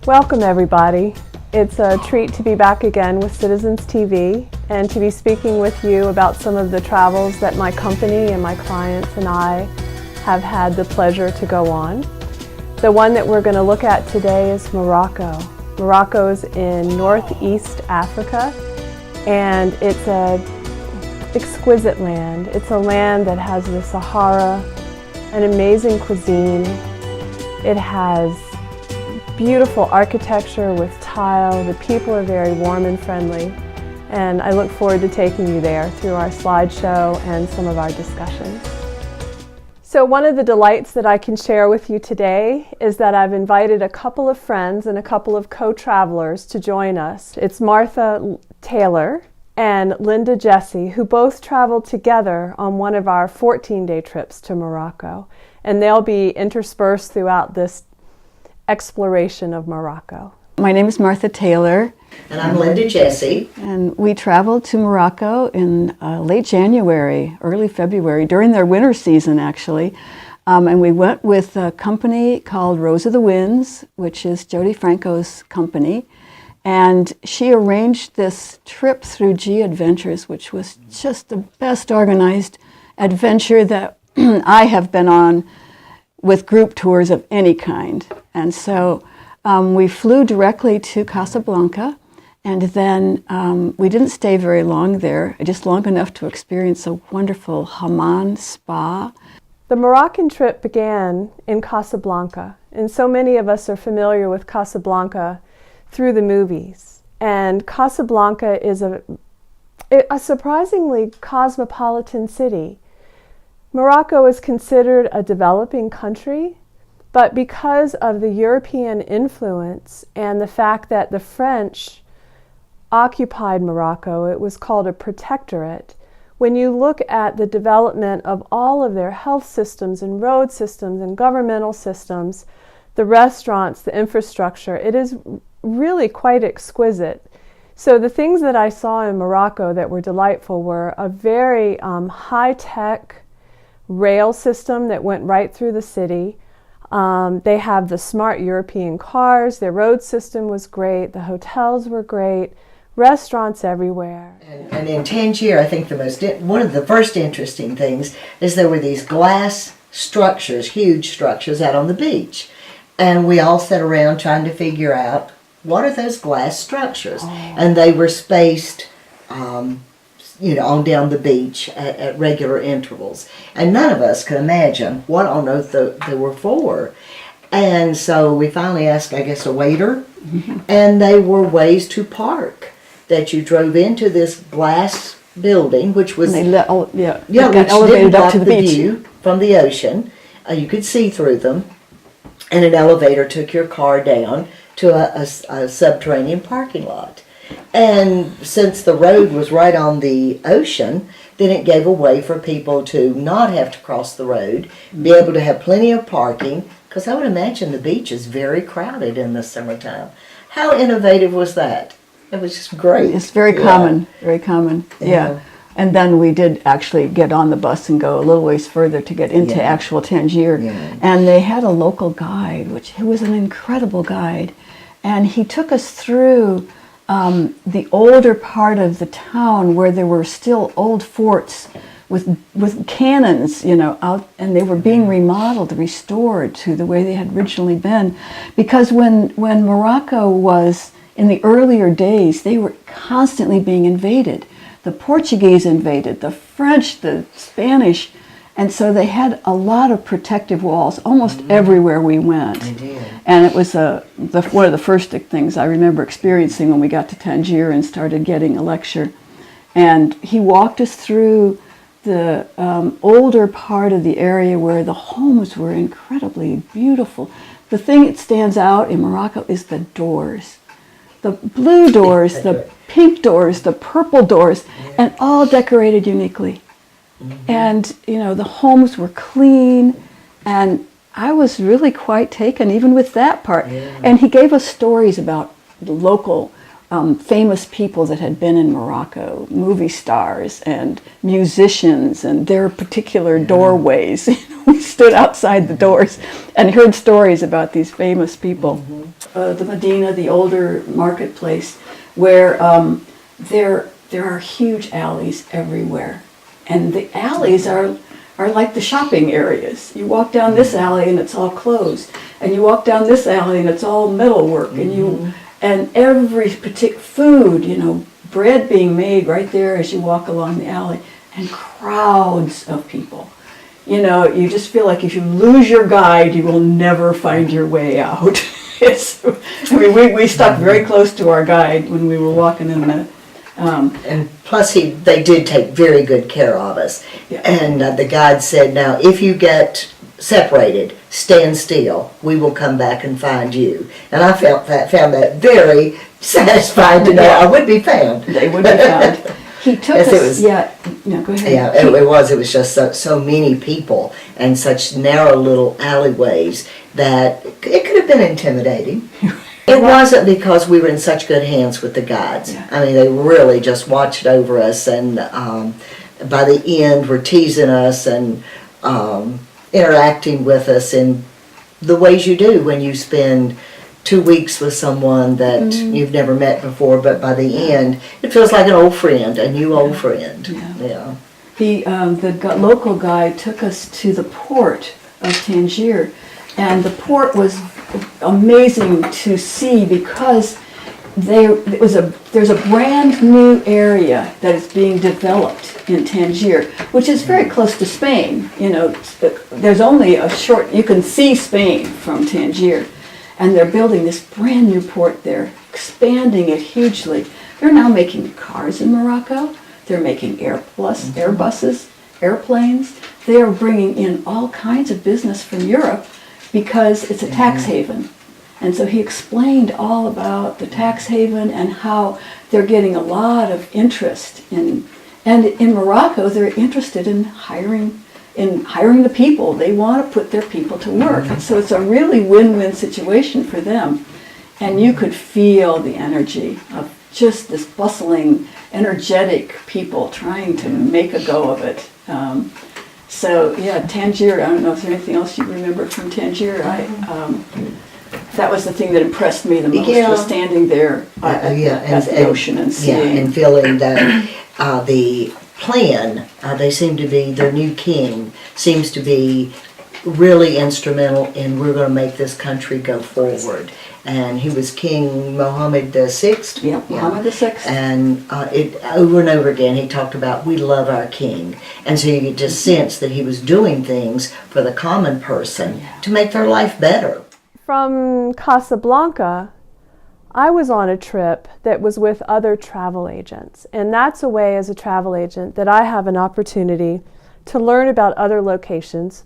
Welcome everybody. It's a treat to be back again with Citizens TV and to be speaking with you about some of the travels that my company and my clients and I have had the pleasure to go on. The one that we're going to look at today is Morocco. Morocco's in Northeast Africa, and it's an exquisite land. It's a land that has the Sahara, an amazing cuisine. It has beautiful architecture with tile. The people are very warm and friendly, and I look forward to taking you there through our slideshow and some of our discussions. So one of the delights that I can share with you today is that I've invited a couple of friends and a couple of co-travelers to join us. It's Martha Taylor and Linda Jessee, who both traveled together on one of our 14-day trips to Morocco, and they'll be interspersed throughout this exploration of Morocco. My name is Martha Taylor. And I'm Linda Jessee. And we traveled to Morocco in late January, early February, during their winter season actually. And we went with a company called Rose of the Winds, which is Jody Franko's company. And she arranged this trip through G Adventures, which was just the best organized adventure that I have been on with group tours of any kind. And so we flew directly to Casablanca, and then we didn't stay very long there, just long enough to experience a wonderful hammam spa. The Moroccan trip began in Casablanca, and so many of us are familiar with Casablanca through the movies. And Casablanca is a surprisingly cosmopolitan city. Morocco is considered a developing country, but because of the European influence and the fact that the French occupied Morocco, it was called a protectorate. When you look at the development of all of their health systems and road systems and governmental systems, the restaurants, the infrastructure, it is really quite exquisite. So the things that I saw in Morocco that were delightful were a very high-tech rail system that went right through the city. They have the smart European cars. Their road system was great. The hotels were great. Restaurants everywhere. And in Tangier, I think one of the first interesting things is there were these glass structures, huge structures out on the beach. And we all sat around trying to figure out, what are those glass structures? Oh. And they were spaced on down the beach at regular intervals. And none of us could imagine what on earth they were for. And so we finally asked, I guess, a waiter, and they were ways to park, that you drove into this glass building, which was, which didn't elevated block up to the beach. view from the ocean. You could see through them, and an elevator took your car down to a subterranean parking lot. And since the road was right on the ocean, then it gave a way for people to not have to cross the road, be able to have plenty of parking, because I would imagine the beach is very crowded in the summertime. How innovative was that? It was just great. It's very common, very common. Yeah. And then we did actually get on the bus and go a little ways further to get into actual Tangier. Yeah. And they had a local guide, who was an incredible guide. And he took us through the older part of the town where there were still old forts with cannons, out, and they were being remodeled, restored to the way they had originally been. Because when Morocco was in the earlier days, they were constantly being invaded. The Portuguese invaded, the French, the Spanish, and so they had a lot of protective walls almost everywhere we went. And it was one of the first things I remember experiencing when we got to Tangier and started getting a lecture. And he walked us through the older part of the area where the homes were incredibly beautiful. The thing that stands out in Morocco is the doors. The blue doors, the pink doors, the purple doors, and all decorated uniquely. And, the homes were clean, and I was really quite taken even with that part. And he gave us stories about the local famous people that had been in Morocco, movie stars and musicians, and their particular doorways. We stood outside the doors and heard stories about these famous people. The Medina, the older marketplace, where there are huge alleys everywhere, and the alleys are like the shopping areas. You walk down this alley and it's all closed, and you walk down this alley and it's all metalwork, and every particular food, bread being made right there as you walk along the alley, and crowds of people. You just feel like if you lose your guide, you will never find your way out. We stuck very close to our guide when we were walking in the. And plus, they did take very good care of us. Yeah. And the guide said, "Now, if you get separated, stand still. We will come back and find you." And I found that very satisfying to know I would be found. They would be found. He took us. Go ahead. Yeah, it was just so many people and such narrow little alleyways that it could have been intimidating. It wasn't, because we were in such good hands with the guides. Yeah. I mean, they really just watched over us, and by the end were teasing us and interacting with us in the ways you do when you spend 2 weeks with someone that you've never met before, but by the end, it feels like an old friend, a new old friend. Yeah. The local guide took us to the port of Tangier, and the port was amazing to see because there's a brand new area that is being developed in Tangier, which is very close to Spain. There's only you can see Spain from Tangier, and they're building this brand new port there, expanding it hugely. They're now making cars in Morocco. They're making Airbuses, airplanes. They are bringing in all kinds of business from Europe because it's a tax haven. And so he explained all about the tax haven and how they're getting a lot of interest and in Morocco they're interested in hiring the people. They want to put their people to work. And so it's a really win-win situation for them. And you could feel the energy of just this bustling, energetic people trying to make a go of it. Tangier, I don't know if there's anything else you remember from Tangier. That was the thing that impressed me the most, was standing there at the ocean and seeing. Yeah, and feeling that the plan, they seem to be, their new king seems to be really instrumental in we're going to make this country go forward. And he was King Mohammed VI. Yeah, Mohammed VI. And over and over again he talked about, we love our king. And so you could just sense that he was doing things for the common person to make their life better. From Casablanca, I was on a trip that was with other travel agents. And that's a way as a travel agent that I have an opportunity to learn about other locations.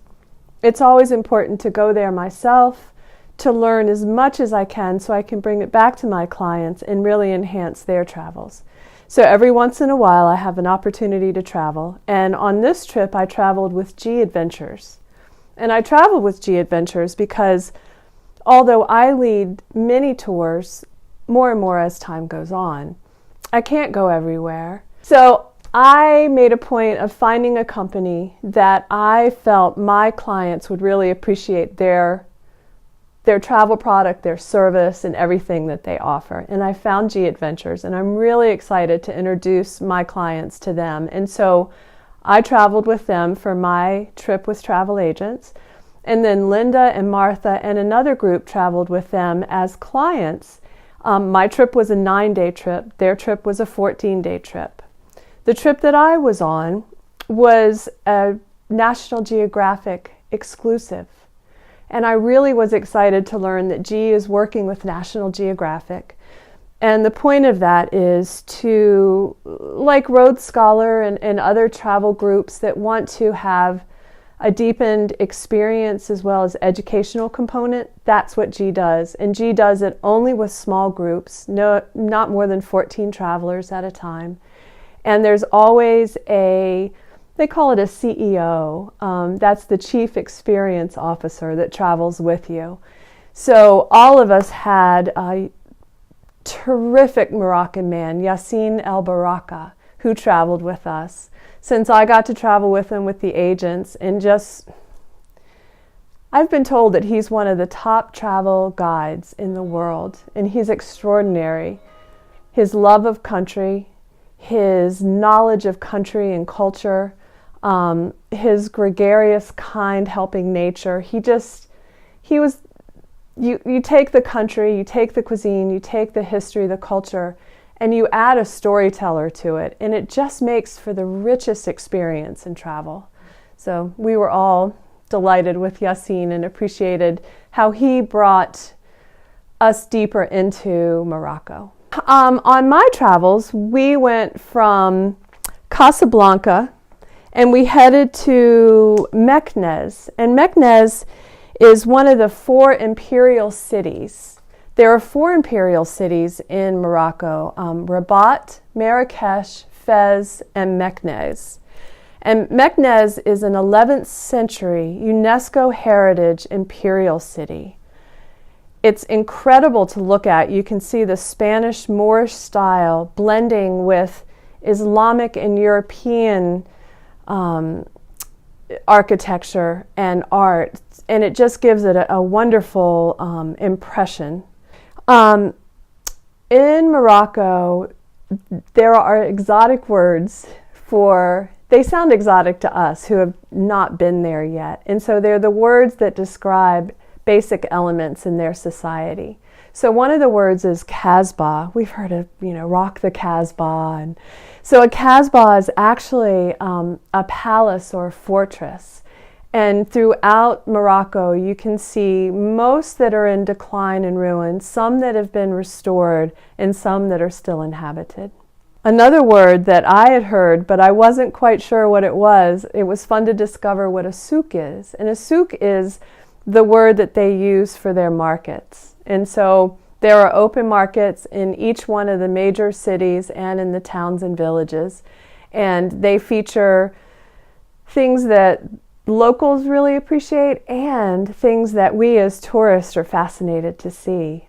It's always important to go there myself, to learn as much as I can so I can bring it back to my clients and really enhance their travels. So every once in a while I have an opportunity to travel. And on this trip I traveled with G Adventures. And I traveled with G Adventures because although I lead many tours, more and more as time goes on, I can't go everywhere. So I made a point of finding a company that I felt my clients would really appreciate their travel product, their service, and everything that they offer. And I found G Adventures, and I'm really excited to introduce my clients to them. And so I traveled with them for my trip with travel agents. And then Linda and Martha and another group traveled with them as clients. My trip was a 9-day trip. Their trip was a 14-day trip. The trip that I was on was a National Geographic exclusive. And I really was excited to learn that G is working with National Geographic. And the point of that is to, like Road Scholar and other travel groups that want to have a deepened experience as well as educational component, that's what G does. And G does it only with small groups, not more than 14 travelers at a time. And there's always they call it a CEO. That's the Chief Experience Officer that travels with you. So all of us had terrific Moroccan man, Yassine El Baraka, who traveled with us. Since I got to travel with him with the agents, and I've been told that he's one of the top travel guides in the world, and he's extraordinary. His love of country, his knowledge of country and culture, his gregarious, kind, helping nature. You take the country, you take the cuisine, you take the history, the culture, and you add a storyteller to it, and it just makes for the richest experience in travel. So we were all delighted with Yassine and appreciated how he brought us deeper into Morocco. On my travels, we went from Casablanca and we headed to Meknes. And Meknes is one of the 4 imperial cities. There are 4 imperial cities in Morocco, Rabat, Marrakesh, Fez, and Meknes. And Meknes is an 11th century UNESCO heritage imperial city. It's incredible to look at. You can see the Spanish Moorish style blending with Islamic and European architecture and art, and it just gives it a wonderful impression. In Morocco, there are exotic words they sound exotic to us who have not been there yet, and so they're the words that describe basic elements in their society. So one of the words is Casbah. We've heard of, rock the Casbah. And so a Casbah is actually a palace or a fortress. And throughout Morocco, you can see most that are in decline and ruin, some that have been restored, and some that are still inhabited. Another word that I had heard, but I wasn't quite sure what it was fun to discover what a souk is. And a souk is the word that they use for their markets. And so there are open markets in each one of the major cities and in the towns and villages. And they feature things that locals really appreciate and things that we as tourists are fascinated to see.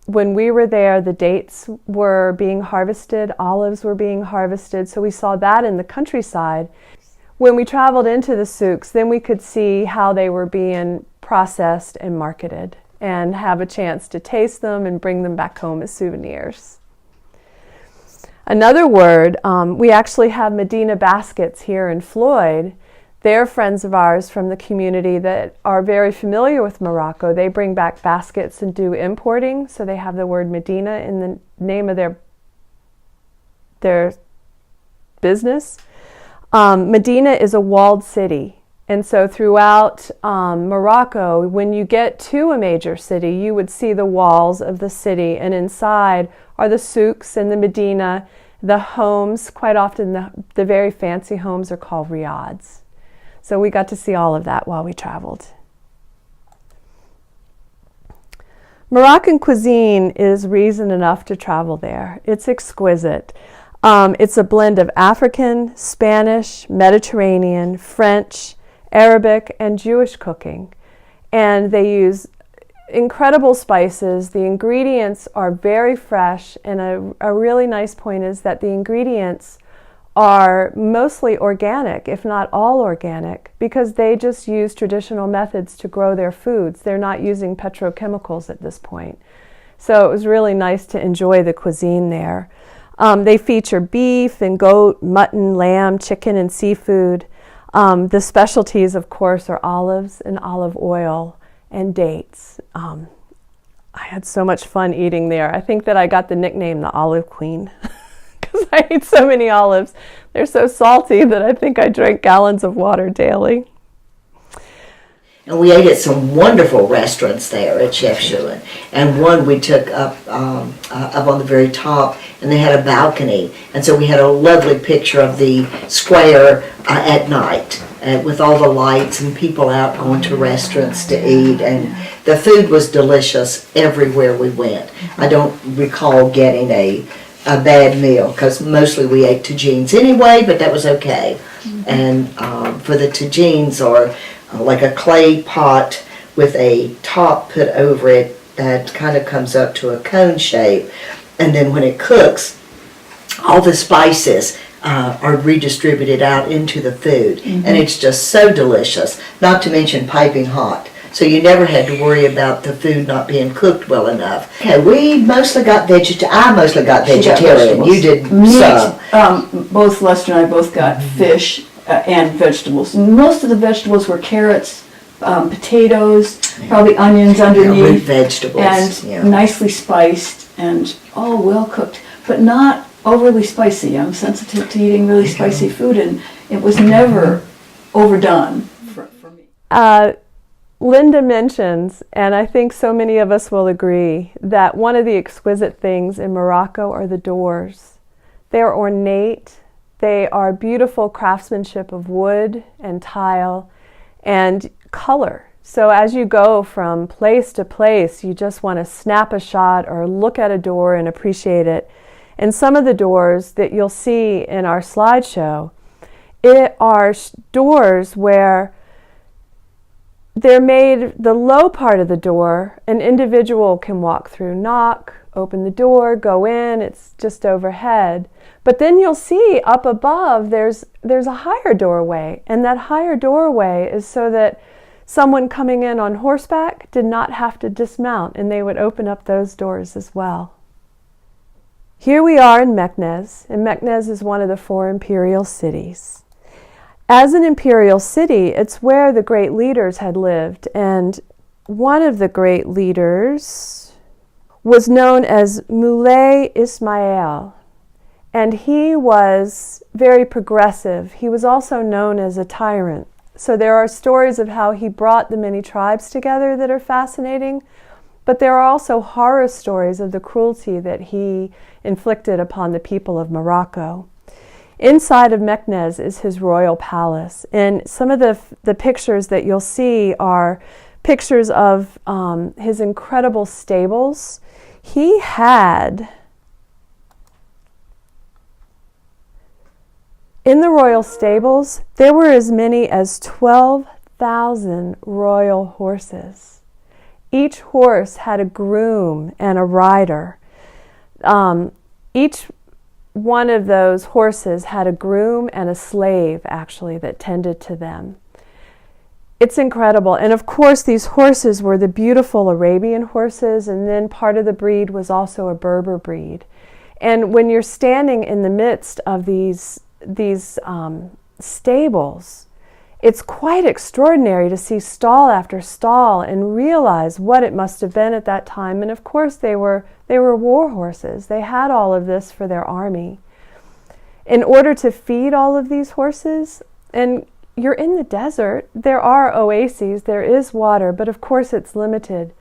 When we were there, the dates were being harvested, olives were being harvested, so we saw that in the countryside. When we traveled into the souks, then we could see how they were being processed and marketed and have a chance to taste them and bring them back home as souvenirs. Another word, we actually have Medina baskets here in Floyd. They're friends of ours from the community that are very familiar with Morocco. They bring back baskets and do importing, so they have the word Medina in the name of their business. Medina is a walled city, and so throughout Morocco, when you get to a major city, you would see the walls of the city, and inside are the souks and the Medina, the homes. Quite often the very fancy homes are called riads. So we got to see all of that while we traveled. Moroccan cuisine is reason enough to travel there. It's exquisite. It's a blend of African, Spanish, Mediterranean, French, Arabic, and Jewish cooking. And they use incredible spices. The ingredients are very fresh, and a really nice point is that the ingredients are mostly organic, if not all organic, because they just use traditional methods to grow their foods. They're not using petrochemicals at this point. So it was really nice to enjoy the cuisine there. They feature beef and goat, mutton, lamb, chicken, and seafood. The specialties, of course, are olives and olive oil and dates. I had so much fun eating there. I think that I got the nickname the Olive Queen. I ate so many olives. They're so salty that I think I drank gallons of water daily. And we ate at some wonderful restaurants there at Chef Shulin. And one we took up on the very top, and they had a balcony. And so we had a lovely picture of the square at night with all the lights and people out going to restaurants to eat. And the food was delicious everywhere we went. I don't recall getting a bad meal, because mostly we ate tagines anyway, but that was okay. And for the tagines are like a clay pot with a top put over it that kind of comes up to a cone shape. And then when it cooks, all the spices are redistributed out into the food. And it's just so delicious, not to mention piping hot. So you never had to worry about the food not being cooked well enough. Okay, I mostly got vegetarian. You did some. Both Lester and I both got fish and vegetables. And most of the vegetables were carrots, potatoes, probably onions underneath. Root vegetables. And nicely spiced and all well cooked, but not overly spicy. I'm sensitive to eating really spicy food, and it was never overdone for me. Linda mentions, and I think so many of us will agree, that one of the exquisite things in Morocco are the doors. They are ornate, they are beautiful craftsmanship of wood and tile and color. So as you go from place to place, you just want to snap a shot or look at a door and appreciate it. And some of the doors that you'll see in our slideshow, are doors where they're made, the low part of the door, an individual can walk through, knock, open the door, go in, it's just overhead. But then you'll see up above there's a higher doorway, and that higher doorway is so that someone coming in on horseback did not have to dismount, and they would open up those doors as well. Here we are in Meknes, and Meknes is one of the 4 imperial cities. As an imperial city, it's where the great leaders had lived, and one of the great leaders was known as Moulay Ismail, and he was very progressive. He was also known as a tyrant. So there are stories of how he brought the many tribes together that are fascinating, but there are also horror stories of the cruelty that he inflicted upon the people of Morocco. Inside of Meknes is his royal palace, and some of the pictures that you'll see are pictures of his incredible stables. He had, in the royal stables, there were as many as 12,000 royal horses. Each horse had a groom and a rider. Each one of those horses had a groom and a slave, actually, that tended to them. It's incredible. And of course, these horses were the beautiful Arabian horses, and then part of the breed was also a Berber breed. And when you're standing in the midst of these stables, it's quite extraordinary to see stall after stall and realize what it must have been at that time. And of course, they were war horses. They had all of this for their army. In order to feed all of these horses, and you're in the desert, there are oases, there is water, but of course it's limited.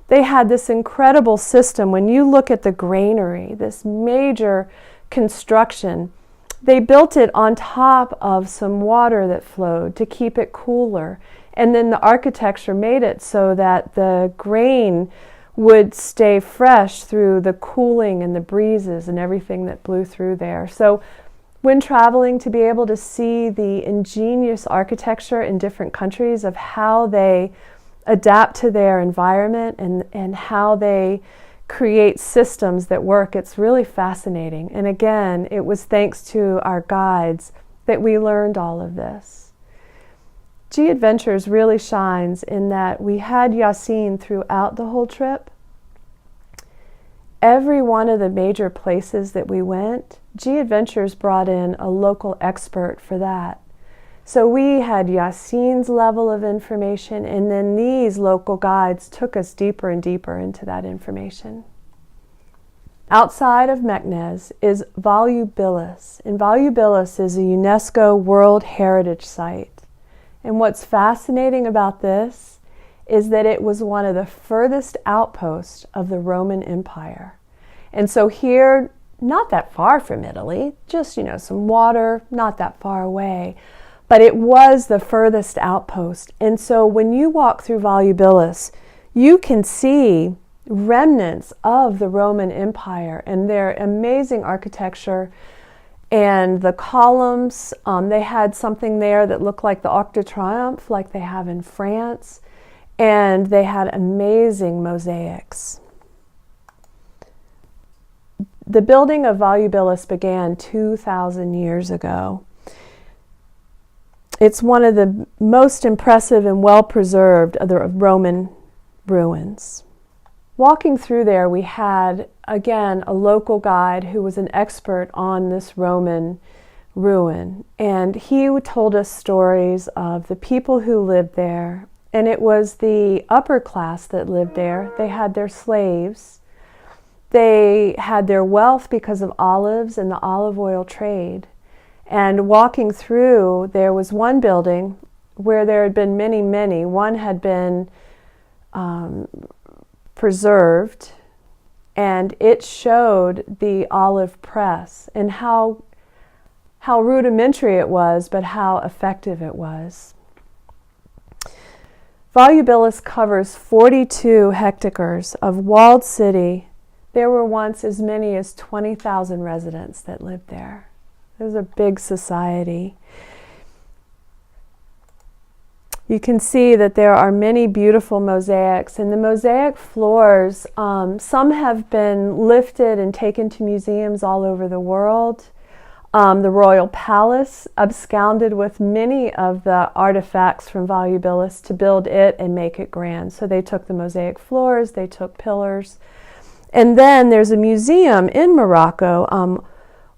They had this incredible system. When you look at the granary, this major construction, they built it on top of some water that flowed to keep it cooler. And then the architecture made it so that the grain would stay fresh through the cooling and the breezes and everything that blew through there. So when traveling, to be able to see the ingenious architecture in different countries of how they adapt to their environment and how they create systems that work, it's really fascinating. And again, it was thanks to our guides that we learned all of this. G Adventures really shines in that we had Yassine throughout the whole trip. Every one of the major places that we went, G Adventures brought in a local expert for that. So we had Yassine's level of information, and then these local guides took us deeper and deeper into that information. Outside of Meknes is Volubilis, and Volubilis is a UNESCO World Heritage Site. And what's fascinating about this is that it was one of the furthest outposts of the Roman Empire. And so here, not that far from Italy, just, some water, not that far away, but it was the furthest outpost. And so when you walk through Volubilis, you can see remnants of the Roman Empire and their amazing architecture and the columns. They had something there that looked like the Arc de Triomphe, like they have in France. and they had amazing mosaics. The building of Volubilis began 2,000 years ago. It's one of the most impressive and well-preserved of the Roman ruins. Walking through there, we had, again, a local guide who was an expert on this Roman ruin. And he told us stories of the people who lived there. And it was the upper class that lived there. They had their slaves. They had their wealth because of olives and the olive oil trade. And walking through, there was one building where there had been many. One had been preserved, and it showed the olive press and how rudimentary it was, but how effective it was. Volubilis covers 42 hectares of walled city. There were once as many as 20,000 residents that lived there. It was a big society. You can see that there are many beautiful mosaics, and the mosaic floors, some have been lifted and taken to museums all over the world. The royal palace absconded with many of the artifacts from Volubilis to build it and make it grand. So they took the mosaic floors, they took pillars. And then there's a museum in Morocco.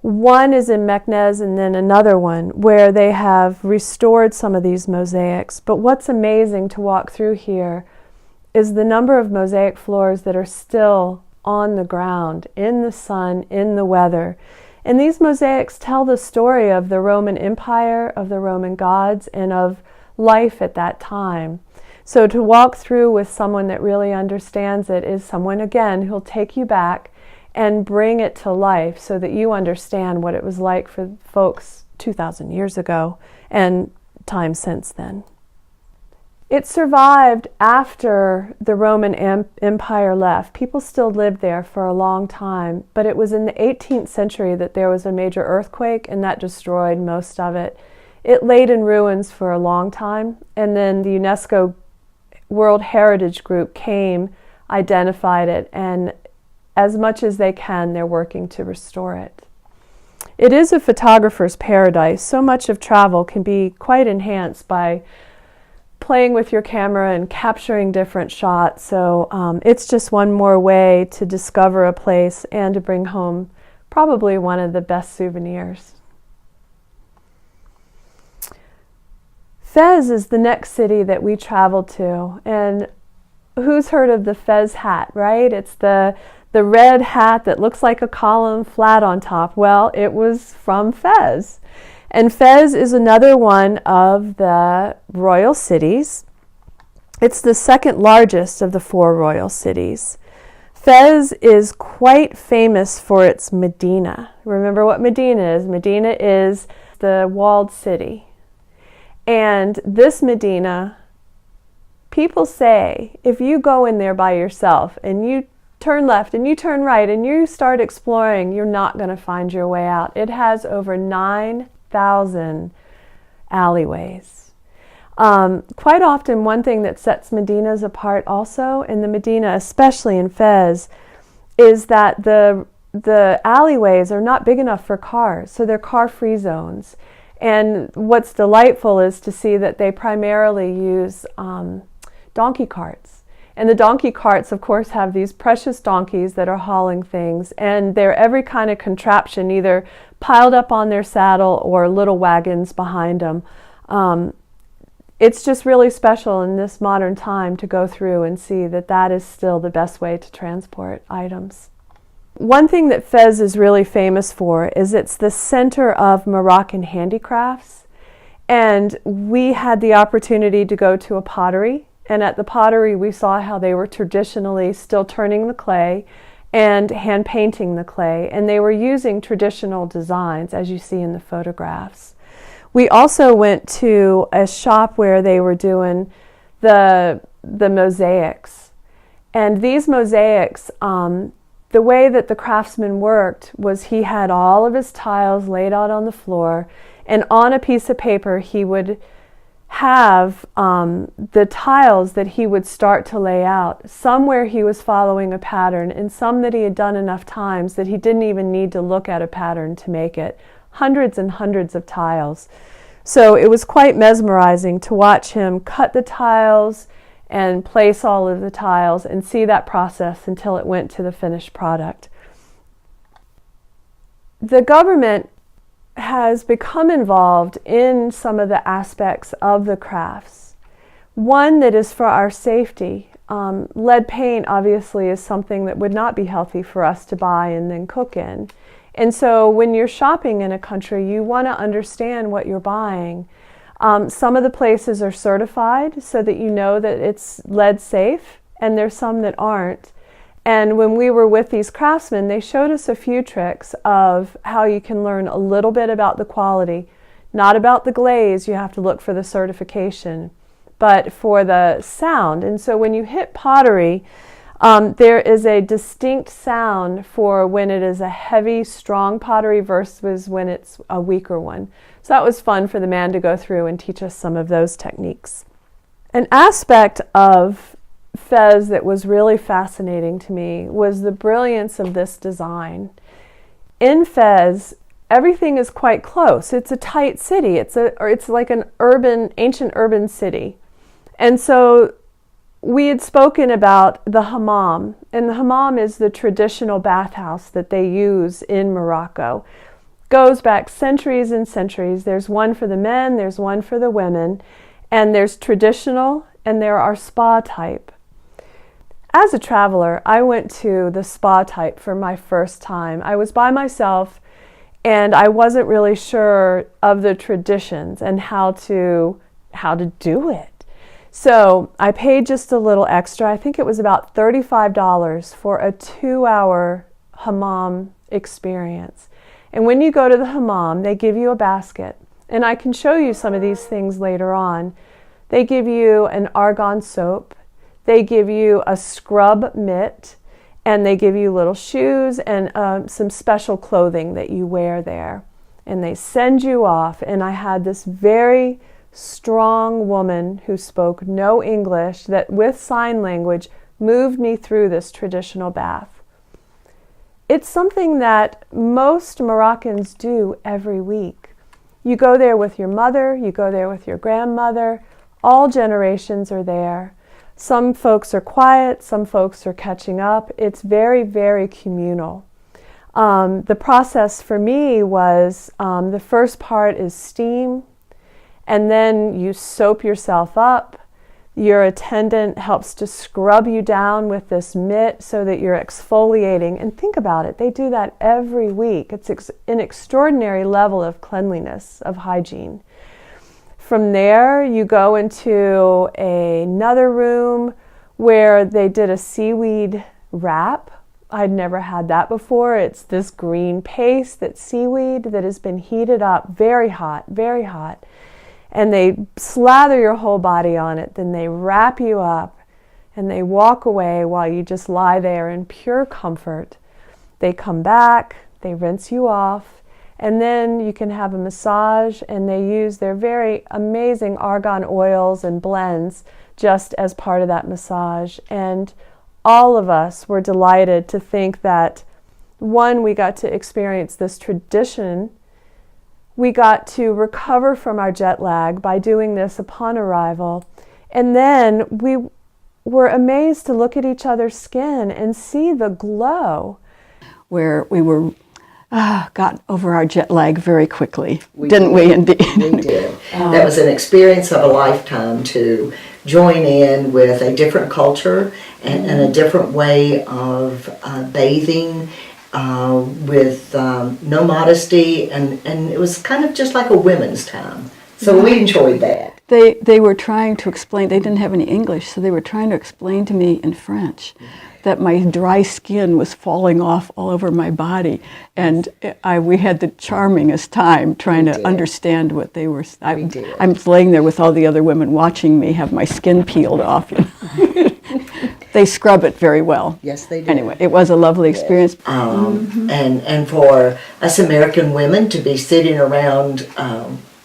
One is in Meknes and then another one where they have restored some of these mosaics. But what's amazing to walk through here is the number of mosaic floors that are still on the ground, in the sun, in the weather. And these mosaics tell the story of the Roman Empire, of the Roman gods, and of life at that time. So to walk through with someone that really understands it is someone, again, who'll take you back and bring it to life so that you understand what it was like for folks 2,000 years ago and time since then. It survived after the Roman Empire left. People still lived there for a long time, but it was in the 18th century that there was a major earthquake, and that destroyed most of it. It laid in ruins for a long time, and then the UNESCO World Heritage Group came, identified it, and as much as they can, they're working to restore it. It is a photographer's paradise. So much of travel can be quite enhanced by playing with your camera and capturing different shots. So it's just one more way to discover a place and to bring home probably one of the best souvenirs. Fez is the next city that we traveled to. And who's heard of the Fez hat, right? It's the red hat that looks like a column flat on top. Well, it was from Fez. And Fez is another one of the royal cities. It's the second largest of the 4 royal cities. Fez is quite famous for its Medina. Remember what Medina is? Medina is the walled city. And this Medina, people say, if you go in there by yourself and you turn left and you turn right and you start exploring, you're not going to find your way out. It has over 9,000 alleyways. Quite often, one thing that sets Medinas apart also, in the Medina, especially in Fez, is that the alleyways are not big enough for cars, so they're car-free zones. And what's delightful is to see that they primarily use donkey carts. And the donkey carts, of course, have these precious donkeys that are hauling things, and they're every kind of contraption, either piled up on their saddle or little wagons behind them. It's just really special in this modern time to go through and see that that is still the best way to transport items. One thing that Fez is really famous for is it's the center of Moroccan handicrafts. And we had the opportunity to go to a pottery. And at the pottery, we saw how they were traditionally still turning the clay and hand painting the clay. And they were using traditional designs, as you see in the photographs. We also went to a shop where they were doing the mosaics. And these mosaics, the way that the craftsman worked was he had all of his tiles laid out on the floor, and on a piece of paper he would have the tiles that he would start to lay out, some where he was following a pattern and some that he had done enough times that he didn't even need to look at a pattern to make it. Hundreds and hundreds of tiles. So it was quite mesmerizing to watch him cut the tiles and place all of the tiles and see that process until it went to the finished product. The government has become involved in some of the aspects of the crafts. One that is for our safety. Lead paint obviously is something that would not be healthy for us to buy and then cook in. And so when you're shopping in a country, you want to understand what you're buying. Some of the places are certified so that you know that it's lead safe, and there's some that aren't. And when we were with these craftsmen, they showed us a few tricks of how you can learn a little bit about the quality. Not about the glaze, you have to look for the certification, but for the sound. And so when you hit pottery, there is a distinct sound for when it is a heavy, strong pottery versus when it's a weaker one. So that was fun for the man to go through and teach us some of those techniques. An aspect of Fez that was really fascinating to me was the brilliance of this design. In Fez, everything is quite close. It's a tight city. It's like an ancient urban city. And so we had spoken about the hammam, and the hammam is the traditional bathhouse that they use in Morocco. Goes back centuries and centuries. There's one for the men, there's one for the women, and there's traditional and there are spa type. As a traveler, I went to the spa type for my first time. I was by myself and I wasn't really sure of the traditions and how to do it. So I paid just a little extra. I think it was about $35 for a 2-hour hammam experience. And when you go to the hammam, they give you a basket. And I can show you some of these things later on. They give you an argan soap. They give you a scrub mitt. And they give you little shoes and some special clothing that you wear there. And they send you off. And I had this very strong woman who spoke no English that with sign language moved me through this traditional bath. It's something that most Moroccans do every week. You go there with your mother, you go there with your grandmother, all generations are there. Some folks are quiet, some folks are catching up. It's very, very communal. The process for me was the first part is steam, and then you soap yourself up. Your attendant helps to scrub you down with this mitt so that you're exfoliating. And think about it, they do that every week. It's an extraordinary level of cleanliness, of hygiene. From there, you go into another room where they did a seaweed wrap. I'd never had that before. It's this green paste that's seaweed that has been heated up very hot, very hot. And they slather your whole body on it. Then they wrap you up and they walk away while you just lie there in pure comfort. They come back, they rinse you off, and then you can have a massage, and they use their very amazing argan oils and blends just as part of that massage. And all of us were delighted to think that, one, we got to experience this tradition. We got to recover from our jet lag by doing this upon arrival. And then we were amazed to look at each other's skin and see the glow. Where we were got over our jet lag very quickly, didn't we? Indeed. We did. That was an experience of a lifetime to join in with a different culture and a different way of bathing with no modesty, and it was kind of just like a women's time. So we enjoyed that. They were trying to explain, they didn't have any English, so they were trying to explain to me in French that my dry skin was falling off all over my body, and we had the charmingest time trying to understand what they were. I'm laying there with all the other women watching me have my skin peeled off. They scrub it very well. Yes, they do. Anyway, it was a lovely experience. And for us American women to be sitting around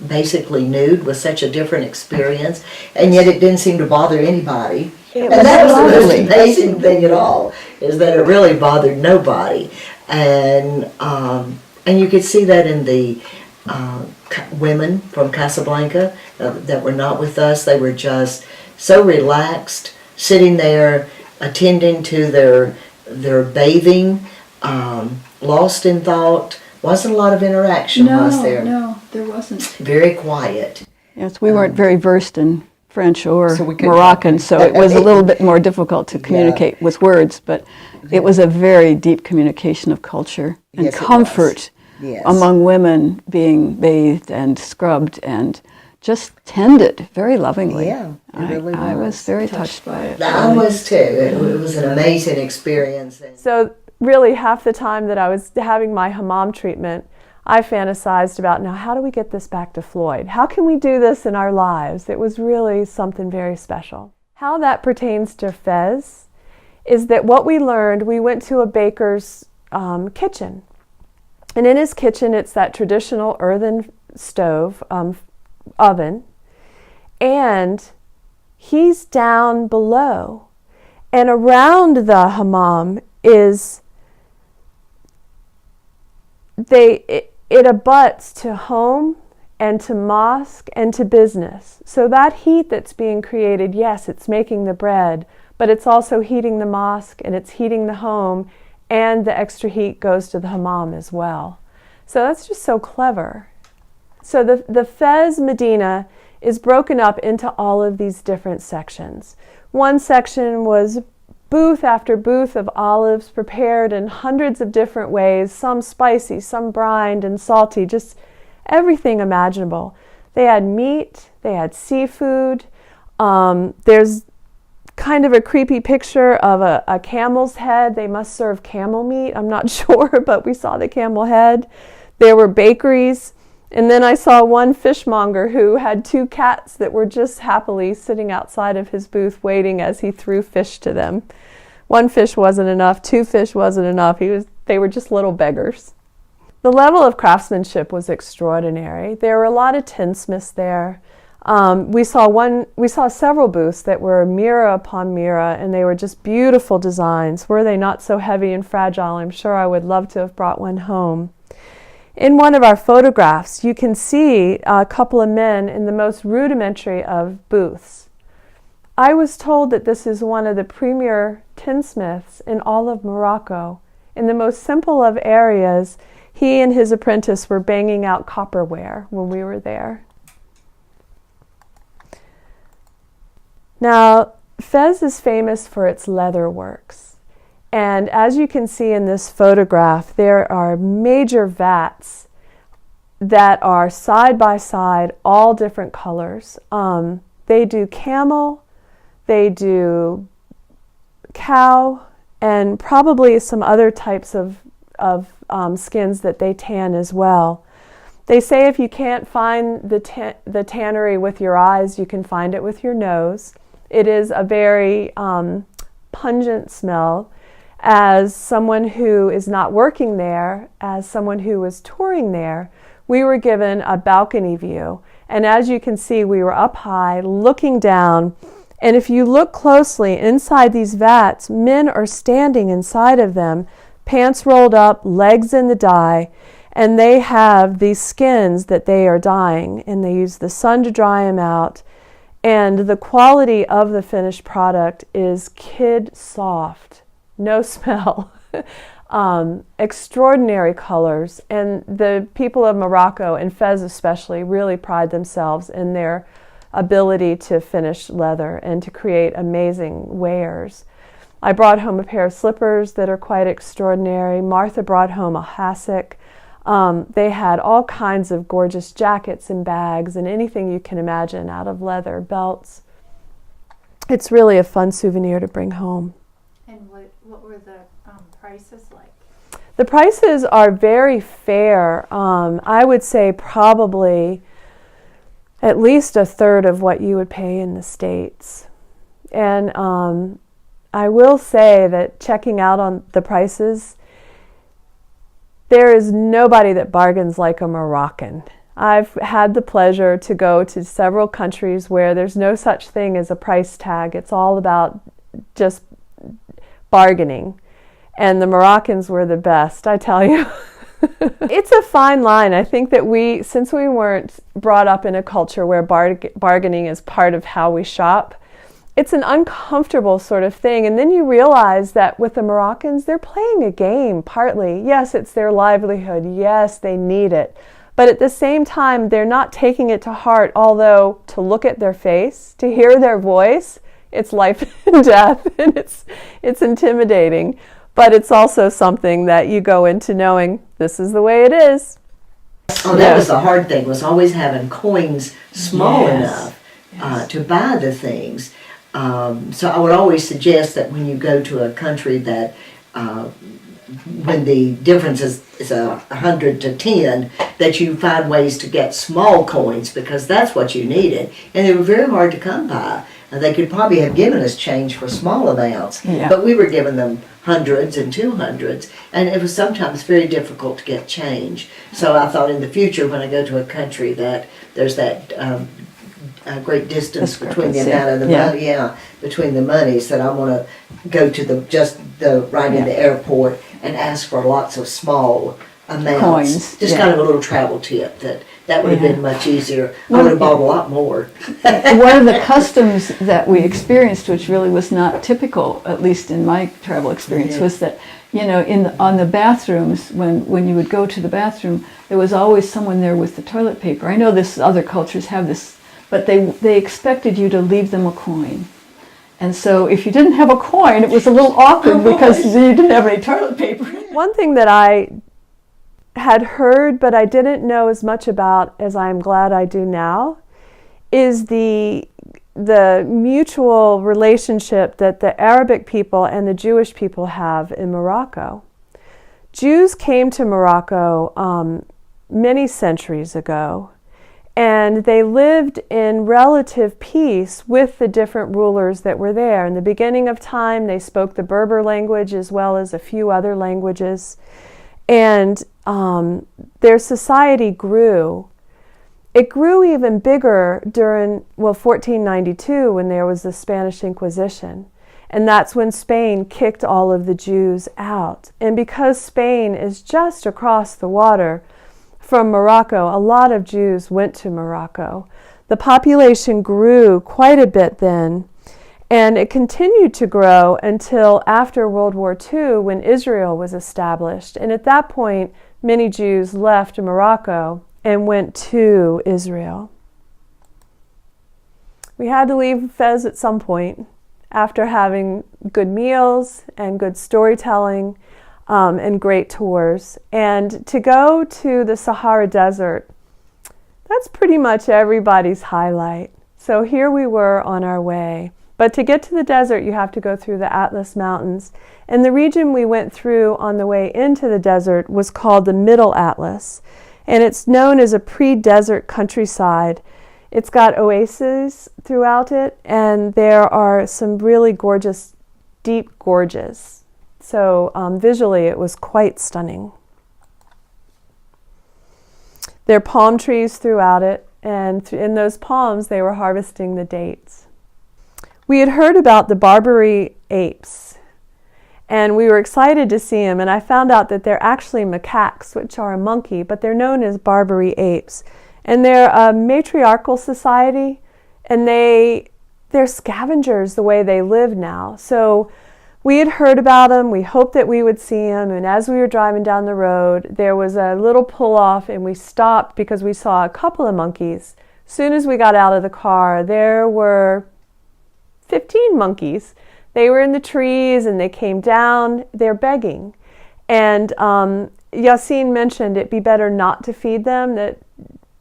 basically nude was such a different experience, and yet it didn't seem to bother anybody. It And was that was the most lovely. amazing thing at all, is that it really bothered nobody. And you could see that in the women from Casablanca that were not with us. They were just so relaxed, sitting there, attending to their bathing, lost in thought. Wasn't a lot of interaction, was there? No, there wasn't. Very quiet. Yes, we weren't very versed in French or So we couldn't Moroccan, talk. so it was a little bit more difficult to communicate with words, but it was a very deep communication of culture and Yes, it comfort was. Yes. among women being bathed and scrubbed and just tended very lovingly. Yeah, it really I was was. very touched by it. I was too. It was an amazing experience. So really half the time that I was having my hammam treatment, I fantasized about, now how do we get this back to Floyd? How can we do this in our lives? It was really something very special. How that pertains to Fez is that what we learned, we went to a baker's kitchen. And in his kitchen, it's that traditional earthen stove, oven. And he's down below. And around the hammam is, it abuts to home and to mosque and to business. So that heat that's being created, yes, it's making the bread, but it's also heating the mosque and it's heating the home, and the extra heat goes to the hammam as well. So that's just so clever. So the Fez Medina is broken up into all of these different sections. One section was booth after booth of olives prepared in hundreds of different ways, some spicy, some brined and salty, just everything imaginable. They had meat, they had seafood. There's kind of a creepy picture of a camel's head. They must serve camel meat, I'm not sure, but we saw the camel head. There were bakeries. And then I saw one fishmonger who had 2 cats that were just happily sitting outside of his booth waiting as he threw fish to them. 1 fish wasn't enough, 2 fish wasn't enough. They were just little beggars. The level of craftsmanship was extraordinary. There were a lot of tinsmiths there. We saw several booths that were mirror upon mirror, and they were just beautiful designs. Were they not so heavy and fragile? I'm sure I would love to have brought one home. In one of our photographs, you can see a couple of men in the most rudimentary of booths. I was told that this is one of the premier tinsmiths in all of Morocco. In the most simple of areas, he and his apprentice were banging out copperware when we were there. Now, Fez is famous for its leather works. And as you can see in this photograph, there are major vats that are side by side, all different colors. They do camel, they do cow, and probably some other types of skins that they tan as well. They say if you can't find the tannery with your eyes, you can find it with your nose. It is a very pungent smell. As someone who is not working there, as someone who was touring there, we were given a balcony view. And as you can see, we were up high, looking down. And if you look closely inside these vats, men are standing inside of them, pants rolled up, legs in the dye, and they have these skins that they are dyeing, and they use the sun to dry them out. And the quality of the finished product is kid soft. No smell, extraordinary colors, and the people of Morocco, and Fez especially, really pride themselves in their ability to finish leather and to create amazing wares. I brought home a pair of slippers that are quite extraordinary. Martha brought home a hassock. They had all kinds of gorgeous jackets and bags and anything you can imagine out of leather, belts. It's really a fun souvenir to bring home. And what were the prices like? The prices are very fair. I would say probably at least a third of what you would pay in the States. And I will say that checking out on the prices, there is nobody that bargains like a Moroccan. I've had the pleasure to go to several countries where there's no such thing as a price tag. It's all about just bargaining. And the Moroccans were the best, I tell you. It's a fine line. I think that since we weren't brought up in a culture where bargaining is part of how we shop, it's an uncomfortable sort of thing. And then you realize that with the Moroccans, they're playing a game, partly. Yes, it's their livelihood. Yes, they need it. But at the same time, they're not taking it to heart, although to look at their face, to hear their voice, it's life and death, and it's intimidating. But it's also something that you go into knowing this is the way it is. Oh, that was the hard thing, was always having coins small enough to buy the things. So I would always suggest that when you go to a country that when the difference is 100 to 10, that you find ways to get small coins, because that's what you needed. And they were very hard to come by. And they could probably have given us change for small amounts, but we were giving them hundreds and 200s, and it was sometimes very difficult to get change. So I thought in the future, when I go to a country that there's that great distance between the amount of the money, between the monies, that I want to go to in the airport and ask for lots of small amounts. Coins. Just kind of a little travel tip that would have been much easier. I would have bought a lot more. One of the customs that we experienced, which really was not typical, at least in my travel experience, was that, on the bathrooms, when you would go to the bathroom, there was always someone there with the toilet paper. I know other cultures have this, but they expected you to leave them a coin. And so if you didn't have a coin, it was a little awkward because you didn't have any toilet paper. One thing that I had heard, but I didn't know as much about as I'm glad I do now, is the mutual relationship that the Arabic people and the Jewish people have in Morocco. Jews came to Morocco many centuries ago, and they lived in relative peace with the different rulers that were there. In the beginning of time, they spoke the Berber language as well as a few other languages. And their society grew. It grew even bigger during, 1492, when there was the Spanish Inquisition. And that's when Spain kicked all of the Jews out. And because Spain is just across the water from Morocco, a lot of Jews went to Morocco. The population grew quite a bit then. And it continued to grow until after World War II, when Israel was established. And at that point, many Jews left Morocco and went to Israel. We had to leave Fez at some point after having good meals and good storytelling and great tours. And to go to the Sahara Desert, that's pretty much everybody's highlight. So here we were on our way. But to get to the desert, you have to go through the Atlas Mountains. And the region we went through on the way into the desert was called the Middle Atlas. And it's known as a pre-desert countryside. It's got oases throughout it, and there are some really gorgeous, deep gorges. So visually, it was quite stunning. There are palm trees throughout it, and in those palms, they were harvesting the dates. We had heard about the Barbary apes, and we were excited to see them, and I found out that they're actually macaques, which are a monkey, but they're known as Barbary apes. And they're a matriarchal society, and they're scavengers the way they live now. So we had heard about them, we hoped that we would see them, and as we were driving down the road, there was a little pull-off, and we stopped because we saw a couple of monkeys. As soon as we got out of the car, there were 15 monkeys. They were in the trees and they came down. They're begging. And Yassine mentioned it'd be better not to feed them, that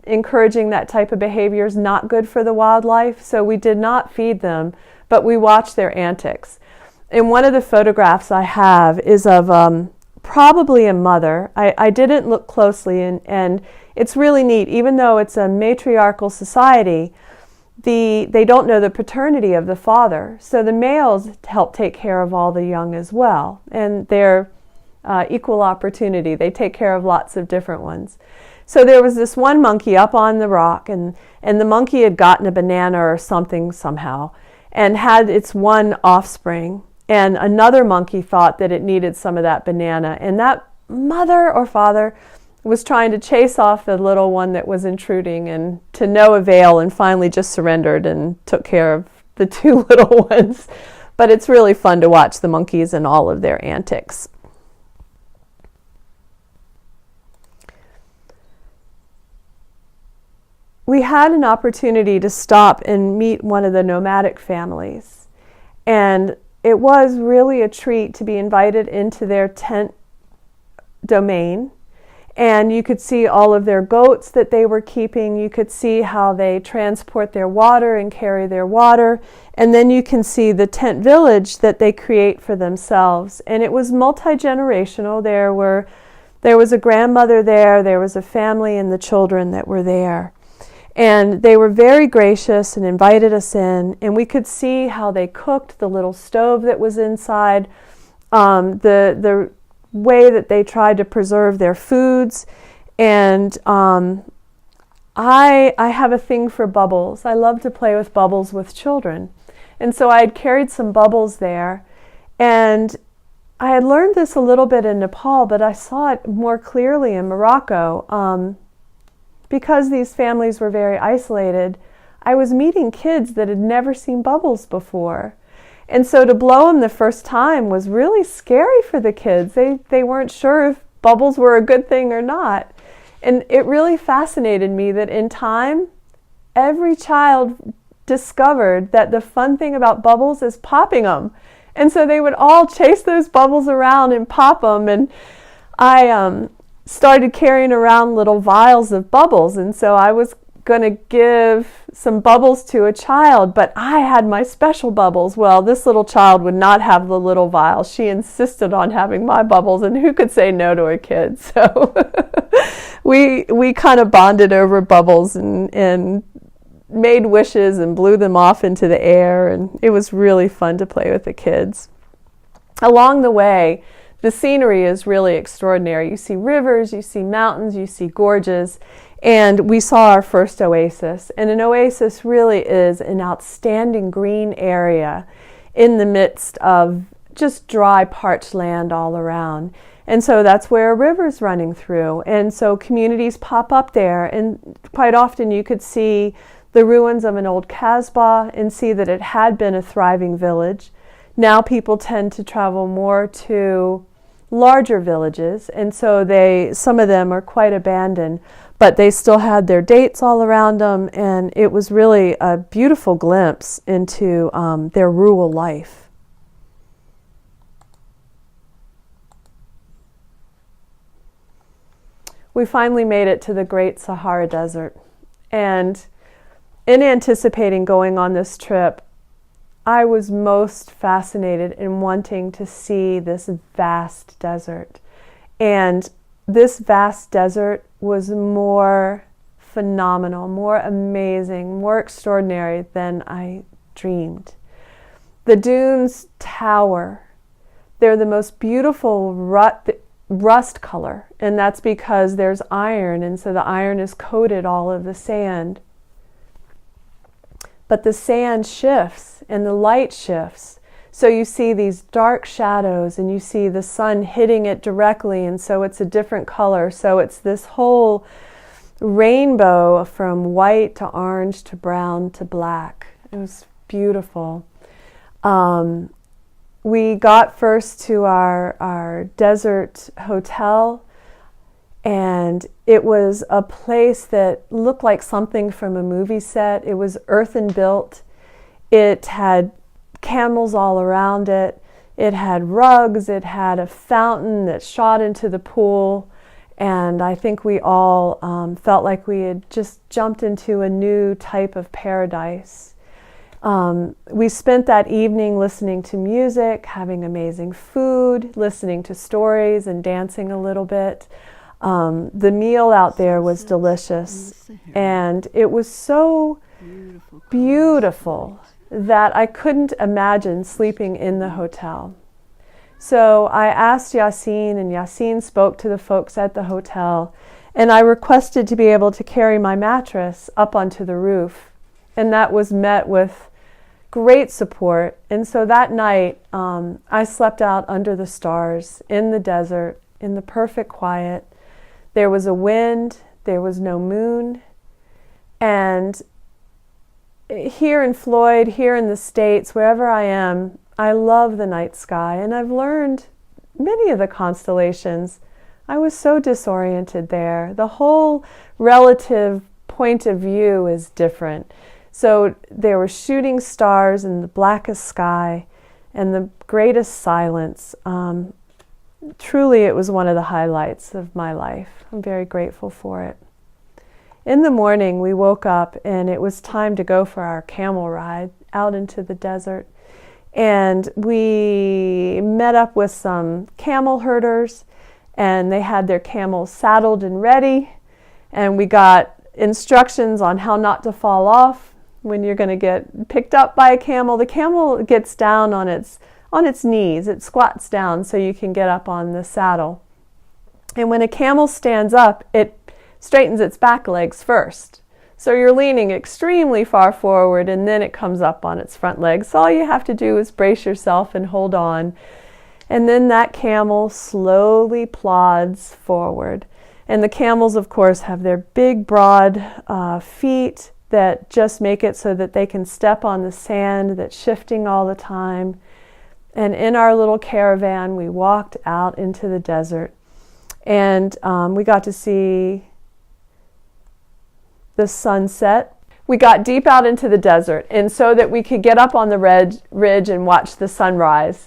encouraging that type of behavior is not good for the wildlife. So we did not feed them, but we watched their antics. And one of the photographs I have is of probably a mother. I didn't look closely, and it's really neat. Even though it's a matriarchal society, they don't know the paternity of the father. So the males help take care of all the young as well. And they're equal opportunity. They take care of lots of different ones. So there was this one monkey up on the rock, and the monkey had gotten a banana or something somehow and had its one offspring. And another monkey thought that it needed some of that banana. And that mother or father was trying to chase off the little one that was intruding, and to no avail, and finally just surrendered and took care of the two little ones. But it's really fun to watch the monkeys and all of their antics. We had an opportunity to stop and meet one of the nomadic families. And it was really a treat to be invited into their tent domain. And you could see all of their goats that they were keeping. You could see how they transport their water and carry their water. And then you can see the tent village that they create for themselves. And it was multi-generational. There was a grandmother there was a family and the children that were there. And they were very gracious and invited us in. And we could see how they cooked the little stove that was inside, the way that they tried to preserve their foods. And I have a thing for bubbles. I love to play with bubbles with children. And so I had carried some bubbles there. And I had learned this a little bit in Nepal, but I saw it more clearly in Morocco. Because these families were very isolated, I was meeting kids that had never seen bubbles before. And so to blow them the first time was really scary for the kids. They weren't sure if bubbles were a good thing or not. And it really fascinated me that in time, every child discovered that the fun thing about bubbles is popping them. And so they would all chase those bubbles around and pop them. And I started carrying around little vials of bubbles. And so I was going to give some bubbles to a child, but I had my special bubbles. Well, this little child would not have the little vials. She insisted on having my bubbles, and who could say no to a kid? So we kind of bonded over bubbles and made wishes and blew them off into the air, and it was really fun to play with the kids. Along the way, the scenery is really extraordinary. You see rivers, you see mountains, you see gorges, and we saw our first oasis. And an oasis really is an outstanding green area in the midst of just dry, parched land all around. And so that's where a river's running through. And so communities pop up there, and quite often you could see the ruins of an old Casbah and see that it had been a thriving village. Now people tend to travel more to larger villages, and so some of them are quite abandoned, but they still had their dates all around them, and it was really a beautiful glimpse into their rural life. We finally made it to the Great Sahara Desert, and in anticipating going on this trip, I was most fascinated in wanting to see this vast desert. And this vast desert was more phenomenal, more amazing, more extraordinary than I dreamed. The dunes tower. They're the most beautiful rust color, and that's because there's iron, and so the iron has coated all of the sand. But the sand shifts and the light shifts. So you see these dark shadows, and you see the sun hitting it directly, and so it's a different color. So it's this whole rainbow from white to orange to brown to black. It was beautiful. We got first to our desert hotel, and it was a place that looked like something from a movie set. It was earthen built. It had camels all around it. It had rugs. It had a fountain that shot into the pool. And I think we all felt like we had just jumped into a new type of paradise. We spent that evening listening to music, having amazing food, listening to stories, and dancing a little bit. The meal out there was delicious, and it was so beautiful that I couldn't imagine sleeping in the hotel. So I asked Yassine, and Yassine spoke to the folks at the hotel, and I requested to be able to carry my mattress up onto the roof, and that was met with great support. And so that night, I slept out under the stars in the desert, in the perfect quiet. There was a wind, there was no moon, and here in Floyd, here in the States, wherever I am, I love the night sky, and I've learned many of the constellations. I was so disoriented there. The whole relative point of view is different. So there were shooting stars in the blackest sky and the greatest silence. Truly, it was one of the highlights of my life. I'm very grateful for it. In the morning, we woke up and it was time to go for our camel ride out into the desert. And we met up with some camel herders, and they had their camels saddled and ready. And we got instructions on how not to fall off when you're going to get picked up by a camel. The camel gets down on its knees. It squats down so you can get up on the saddle. And when a camel stands up, it straightens its back legs first. So you're leaning extremely far forward, and then it comes up on its front legs. So all you have to do is brace yourself and hold on. And then that camel slowly plods forward. And the camels, of course, have their big, broad feet that just make it so that they can step on the sand that's shifting all the time. And in our little caravan, we walked out into the desert. And we got to see the sunset. We got deep out into the desert, and so that we could get up on the ridge and watch the sunrise,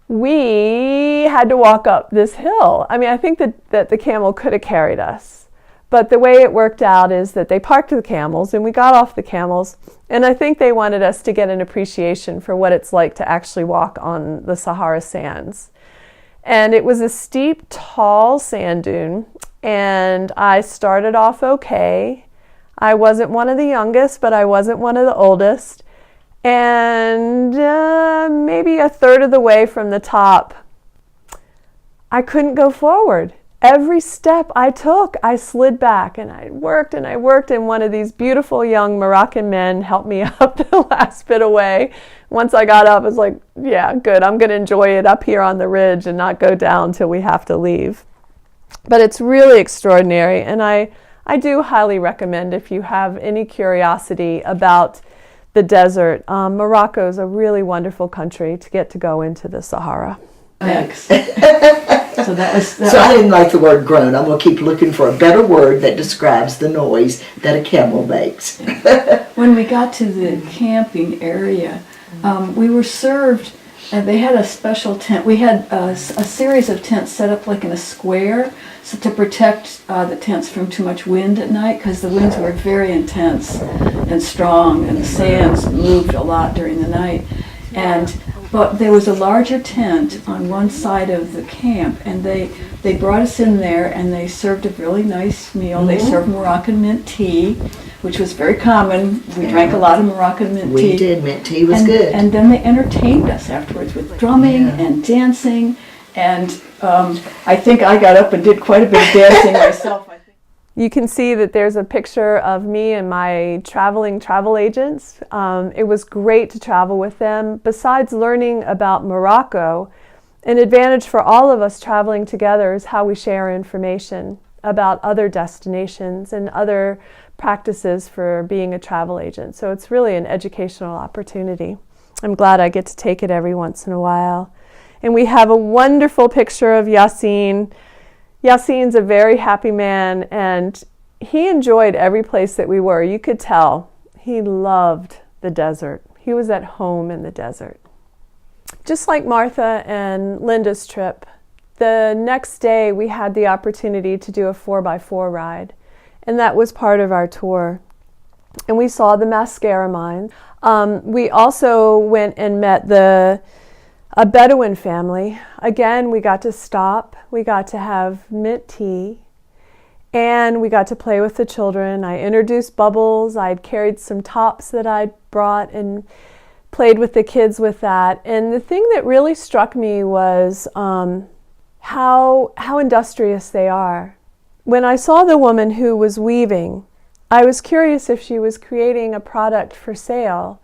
we had to walk up this hill. I mean, I think that the camel could have carried us, but the way it worked out is that they parked the camels, and we got off the camels, and I think they wanted us to get an appreciation for what it's like to actually walk on the Sahara sands. And it was a steep, tall sand dune, and I started off okay. I wasn't one of the youngest, but I wasn't one of the oldest. And maybe a third of the way from the top, I couldn't go forward. Every step I took, I slid back, and I worked, and one of these beautiful young Moroccan men helped me up the last bit away. Once I got up, I was like, yeah, good, I'm going to enjoy it up here on the ridge and not go down till we have to leave. But it's really extraordinary, and I do highly recommend, if you have any curiosity about the desert, Morocco is a really wonderful country to get to go into the Sahara. Thanks. So I didn't like the word groan. I'm going to keep looking for a better word that describes the noise that a camel makes. When we got to the camping area, we were served, and they had a special tent. We had a series of tents set up like in a square, so to protect the tents from too much wind at night, because the winds were very intense and strong, and the sands moved a lot during the night. But there was a larger tent on one side of the camp, and they brought us in there, and they served a really nice meal. Mm-hmm. They served Moroccan mint tea, which was very common. We drank a lot of Moroccan mint tea. We did. Mint tea was good. And then they entertained us afterwards with drumming and dancing. And I think I got up and did quite a bit of dancing myself. You can see that there's a picture of me and my travel agents. It was great to travel with them. Besides learning about Morocco, an advantage for all of us traveling together is how we share information about other destinations and other practices for being a travel agent. So it's really an educational opportunity. I'm glad I get to take it every once in a while. And we have a wonderful picture of Yassine. Yassine's a very happy man, and he enjoyed every place that we were. You could tell he loved the desert. He was at home in the desert. Just like Martha and Linda's trip, the next day we had the opportunity to do a 4x4 ride, and that was part of our tour. And we saw the mascara mine. We also went and met a Bedouin family. Again, we got to stop. We got to have mint tea, and we got to play with the children. I introduced Bubbles. I'd carried some tops that I'd brought and played with the kids with that. And the thing that really struck me was how industrious they are. When I saw the woman who was weaving, I was curious if she was creating a product for sale.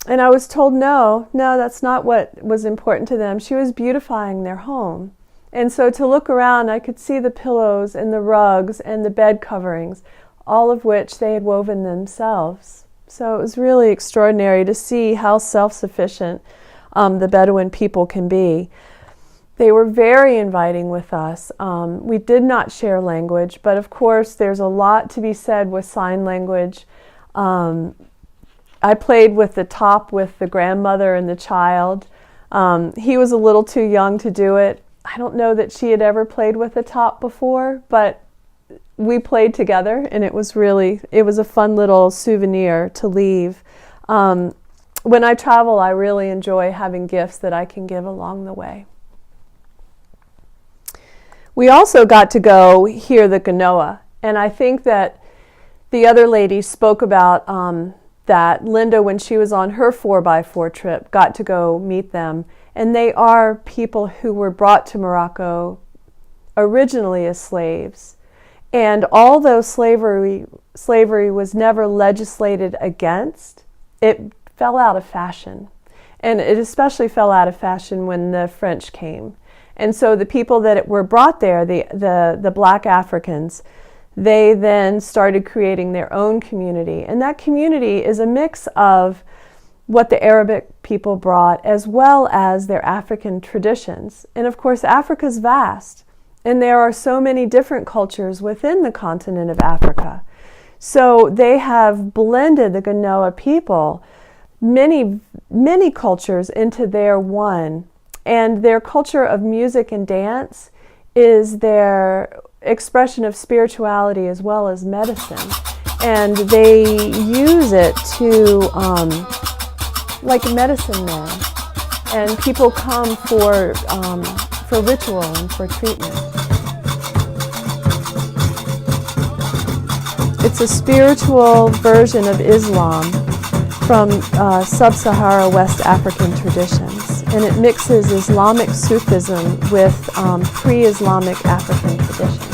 And I was told no, that's not what was important to them. She was beautifying their home. And so to look around, I could see the pillows and the rugs and the bed coverings, all of which they had woven themselves. So it was really extraordinary to see how self-sufficient the Bedouin people can be. They were very inviting with us. We did not share language, but of course there's a lot to be said with sign language. I played with the top with the grandmother and the child. He was a little too young to do it. I don't know that she had ever played with a top before, but we played together, and it was a fun little souvenir to leave. When I travel, I really enjoy having gifts that I can give along the way. We also got to go hear the Genoa, and I think that the other lady spoke about that. Linda, when she was on her 4x4 trip, got to go meet them. And they are people who were brought to Morocco originally as slaves. And although slavery was never legislated against, it fell out of fashion. And it especially fell out of fashion when the French came. And so the people that were brought there, the black Africans, they then started creating their own community. And that community is a mix of what the Arabic people brought, as well as their African traditions. And of course, Africa's vast, and there are so many different cultures within the continent of Africa. So they have blended the Genoa people, many, many cultures into their one. And their culture of music and dance is their expression of spirituality as well as medicine. And they use it to like a medicine man, and people come for ritual and for treatment. It's a spiritual version of Islam from sub-Sahara West African traditions, and it mixes Islamic Sufism with pre-Islamic African traditions.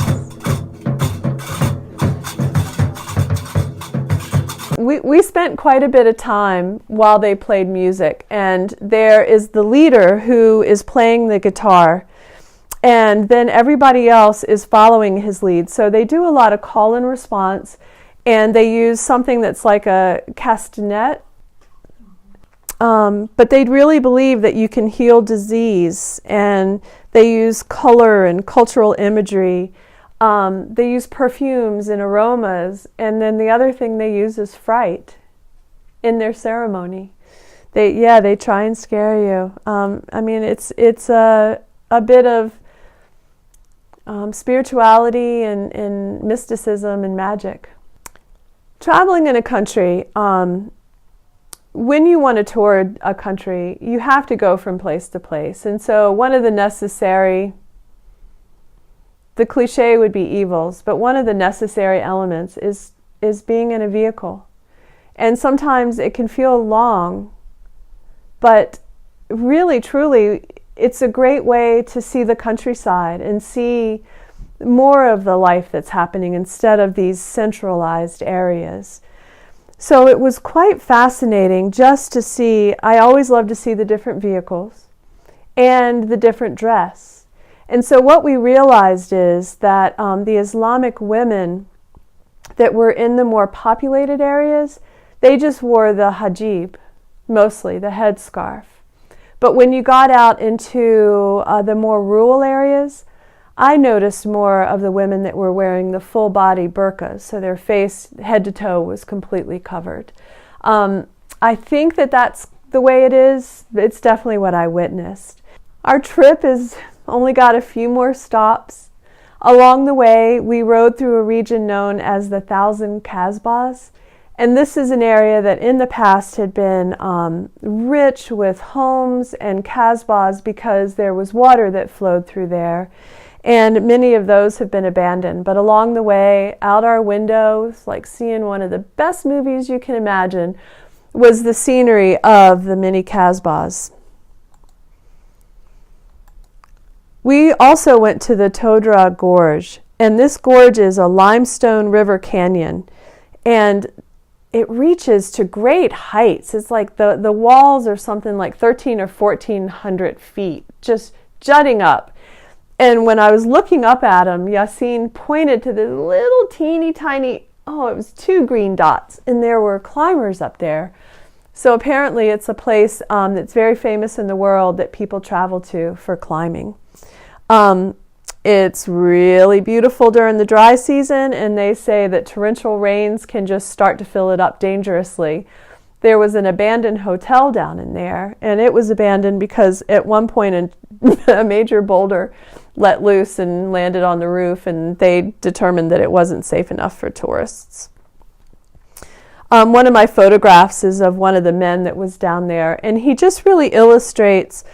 We spent quite a bit of time while they played music, and there is the leader who is playing the guitar, and then everybody else is following his lead. So they do a lot of call and response, and they use something that's like a castanet, but they really believe that you can heal disease, and they use color and cultural imagery. They use perfumes and aromas, and then the other thing they use is fright in their ceremony. They try and scare you. I mean, it's a bit of spirituality and mysticism and magic. Traveling in a country, when you want to tour a country, you have to go from place to place. And so one of the cliche would be evils, but one of the necessary elements is being in a vehicle. And sometimes it can feel long, but really, truly, it's a great way to see the countryside and see more of the life that's happening instead of these centralized areas. So it was quite fascinating just to see. I always love to see the different vehicles and the different dress. And so what we realized is that the Islamic women that were in the more populated areas, they just wore the hijab, mostly the headscarf. But when you got out into the more rural areas, I noticed more of the women that were wearing the full body burqas, so their face, head to toe, was completely covered. I think that that's the way it is. It's definitely what I witnessed. Our trip has only got a few more stops. Along the way, we rode through a region known as the 1,000 Kasbahs, and this is an area that in the past had been rich with homes and kasbahs because there was water that flowed through there, and many of those have been abandoned. But along the way, out our windows, like seeing one of the best movies you can imagine, was the scenery of the mini Casbahs. We also went to the Todra Gorge, and this gorge is a limestone river canyon, and it reaches to great heights. It's like the walls are something like 13 or 1400 feet, just jutting up. And when I was looking up at them, Yassine pointed to this little teeny tiny, it was 2 green dots, and there were climbers up there. So apparently it's a place that's very famous in the world that people travel to for climbing. It's really beautiful during the dry season, and they say that torrential rains can just start to fill it up dangerously. There was an abandoned hotel down in there, and it was abandoned because at one point a major boulder let loose and landed on the roof, and they determined that it wasn't safe enough for tourists. One of my photographs is of one of the men that was down there, and he just really illustrates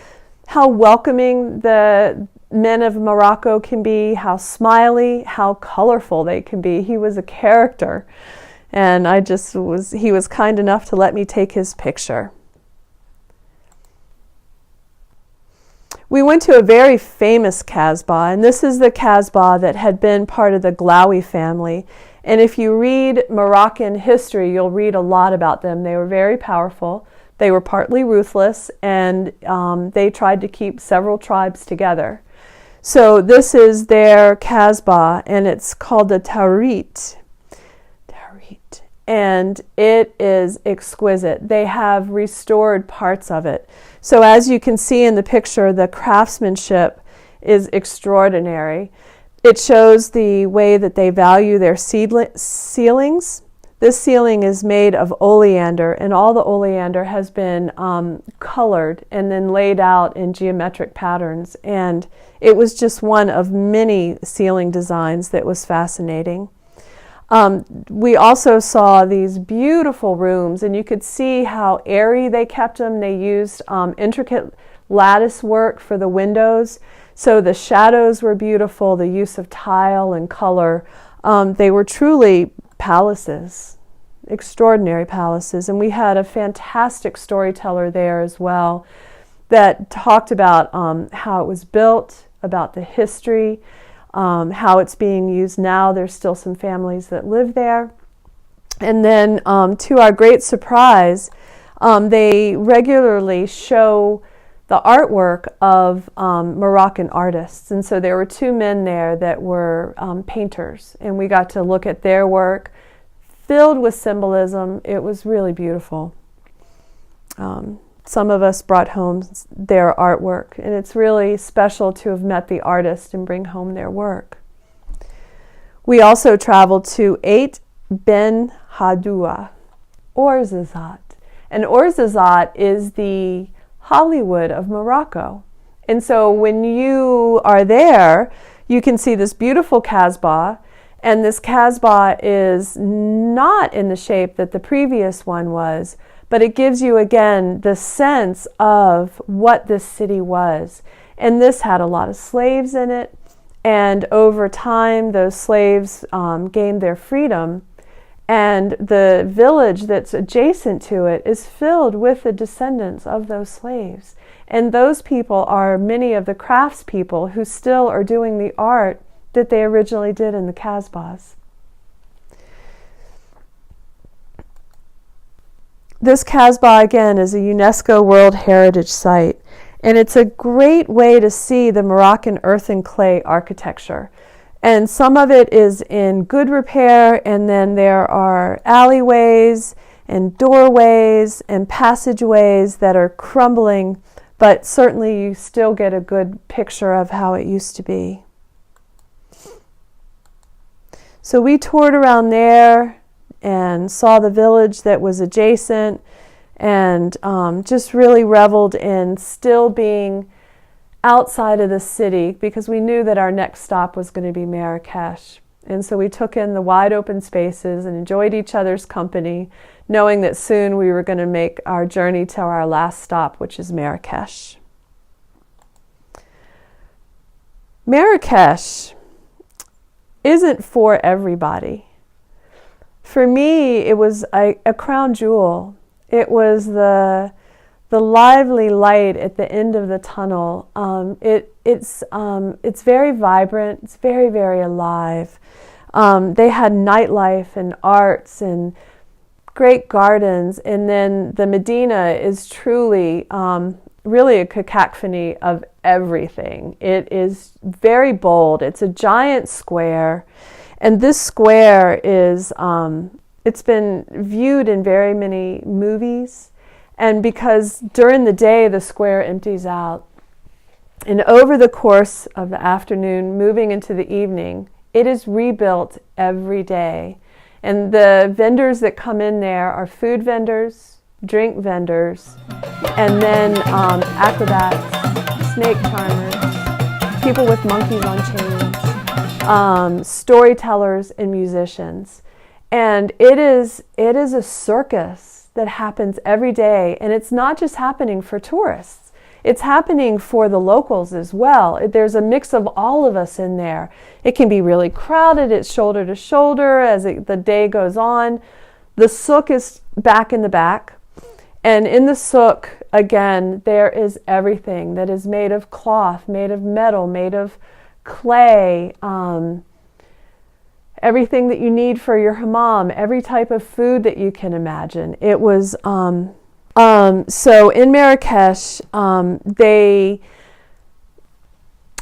how welcoming the men of Morocco can be, how smiley, how colorful they can be. He was a character, and he was kind enough to let me take his picture. We went to a very famous Casbah, and this is the Casbah that had been part of the Glaoui family. And if you read Moroccan history, you'll read a lot about them. They were very powerful. They were partly ruthless, and they tried to keep several tribes together. So this is their Casbah, and it's called the Tawrit. And it is exquisite. They have restored parts of it. So as you can see in the picture, the craftsmanship is extraordinary. It shows the way that they value their ceilings. This ceiling is made of oleander, and all the oleander has been colored and then laid out in geometric patterns. And it was just one of many ceiling designs that was fascinating. We also saw these beautiful rooms, and you could see how airy they kept them. They used intricate lattice work for the windows, so the shadows were beautiful, the use of tile and color. They were truly palaces, extraordinary palaces, and we had a fantastic storyteller there as well that talked about how it was built, about the history, how it's being used now. There's still some families that live there. And then to our great surprise, they regularly show the artwork of Moroccan artists. And so there were 2 men there that were painters, and we got to look at their work, filled with symbolism. It was really beautiful. Some of us brought home their artwork, and it's really special to have met the artist and bring home their work. We also traveled to 8 Ben Hadoua, Ouarzazate. And Ouarzazate is the Hollywood of Morocco. And so when you are there, you can see this beautiful Casbah, and this Casbah is not in the shape that the previous one was, but it gives you again the sense of what this city was. And this had a lot of slaves in it, and over time those slaves gained their freedom, and the village that's adjacent to it is filled with the descendants of those slaves. And those people are many of the craftspeople who still are doing the art that they originally did in the Casbahs. This Casbah, again, is a UNESCO World Heritage Site, and it's a great way to see the Moroccan earth and clay architecture. And some of it is in good repair, and then there are alleyways and doorways and passageways that are crumbling, but certainly you still get a good picture of how it used to be. So we toured around there and saw the village that was adjacent, and just really reveled in still being outside of the city, because we knew that our next stop was going to be Marrakesh. And so we took in the wide open spaces and enjoyed each other's company, knowing that soon we were going to make our journey to our last stop, which is Marrakesh. Marrakesh isn't for everybody. For me, it was a crown jewel. It was the lively light at the end of the tunnel. It's very vibrant. It's very, very alive. They had nightlife and arts and great gardens. And then the Medina is truly really a cacophony of everything. It is very bold. It's a giant square. And this square is, it's been viewed in very many movies. And because during the day the square empties out, and over the course of the afternoon, moving into the evening, it is rebuilt every day. And the vendors that come in there are food vendors, drink vendors, and then acrobats, snake charmers, people with monkeys on chains, storytellers and musicians. And it is a circus that happens every day, and it's not just happening for tourists. It's happening for the locals as well. There's a mix of all of us in there. It can be really crowded. It's shoulder to shoulder as the day goes on. The souk is back in the back. And in the souk, again, there is everything that is made of cloth, made of metal, made of clay, everything that you need for your hammam, every type of food that you can imagine. It was, so in Marrakesh, they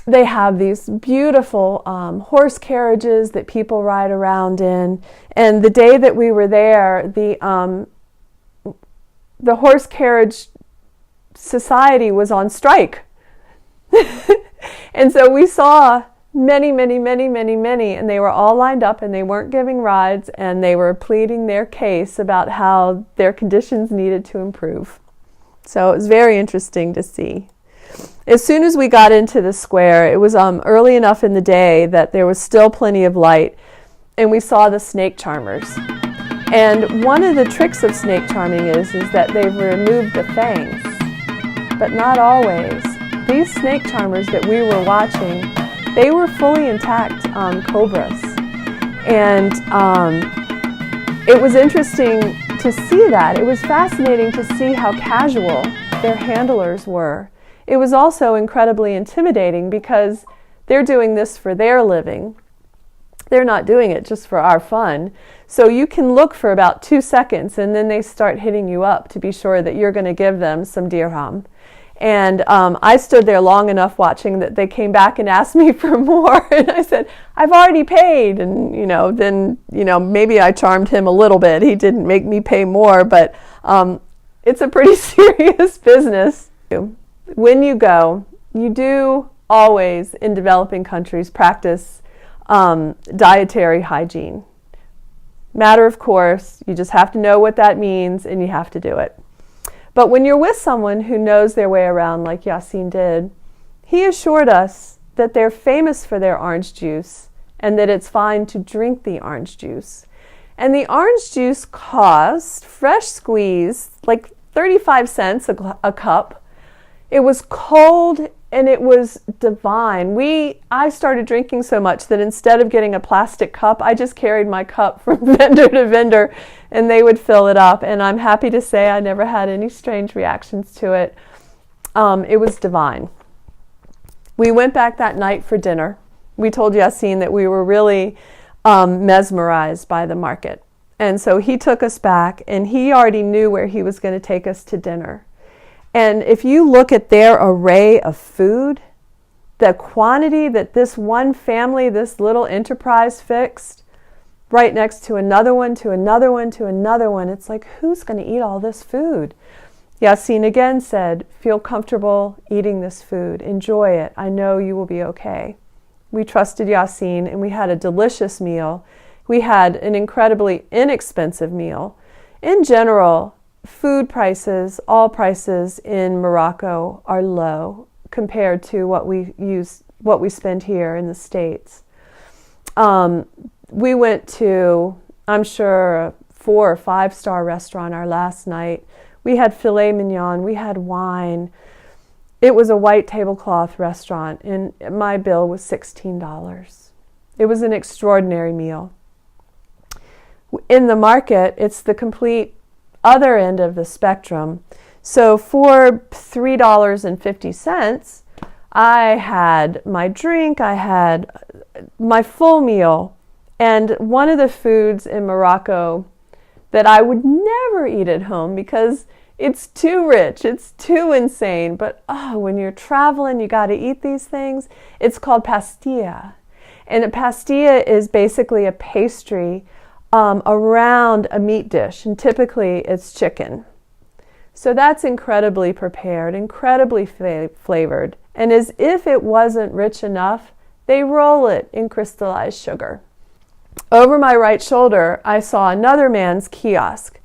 have these beautiful horse carriages that people ride around in. And the day that we were there, the horse carriage society was on strike. And so we saw many, and they were all lined up and they weren't giving rides, and they were pleading their case about how their conditions needed to improve. So it was very interesting to see. As soon as we got into the square, it was early enough in the day that there was still plenty of light, and we saw the snake charmers. And one of the tricks of snake charming is that they've removed the fangs, but not always. These snake charmers that we were watching, they were fully intact cobras. And it was interesting to see that. It was fascinating to see how casual their handlers were. It was also incredibly intimidating because they're doing this for their living. They're not doing it just for our fun. So you can look for about 2 seconds and then they start hitting you up to be sure that you're going to give them some dirham. And I stood there long enough watching that they came back and asked me for more. And I said, I've already paid. And, then maybe I charmed him a little bit. He didn't make me pay more, but it's a pretty serious business. When you go, you do always, in developing countries, practice dietary hygiene. Matter of course, you just have to know what that means and you have to do it. But when you're with someone who knows their way around like Yassine did, he assured us that they're famous for their orange juice and that it's fine to drink the orange juice. And the orange juice cost, fresh squeezed, like 35 cents a cup. It was cold and it was divine. I started drinking so much that instead of getting a plastic cup, I just carried my cup from vendor to vendor and they would fill it up. And I'm happy to say I never had any strange reactions to it. It was divine. We went back that night for dinner. We told Yassine that we were really mesmerized by the market. And so he took us back and he already knew where he was going to take us to dinner. And if you look at their array of food, the quantity that this one family, this little enterprise fixed, right next to another one, to another one, to another one, it's like, who's going to eat all this food? Yassine again said, feel comfortable eating this food. Enjoy it. I know you will be okay. We trusted Yassine and we had a delicious meal. We had an incredibly inexpensive meal. In general, food prices, all prices in Morocco are low compared to what we spend here in the States. We went to, I'm sure, a 4 or 5 star restaurant our last night. We had filet mignon, we had wine. It was a white tablecloth restaurant and my bill was $16. It was an extraordinary meal. In the market, it's the complete other end of the spectrum. So for $3.50, I had my drink, I had my full meal, and one of the foods in Morocco that I would never eat at home because it's too rich, it's too insane, but when you're traveling, you got to eat these things. It's called pastilla. And a pastilla is basically a pastry around a meat dish, and typically it's chicken. So that's incredibly prepared, incredibly flavored, and as if it wasn't rich enough, they roll it in crystallized sugar. Over my right shoulder, I saw another man's kiosk,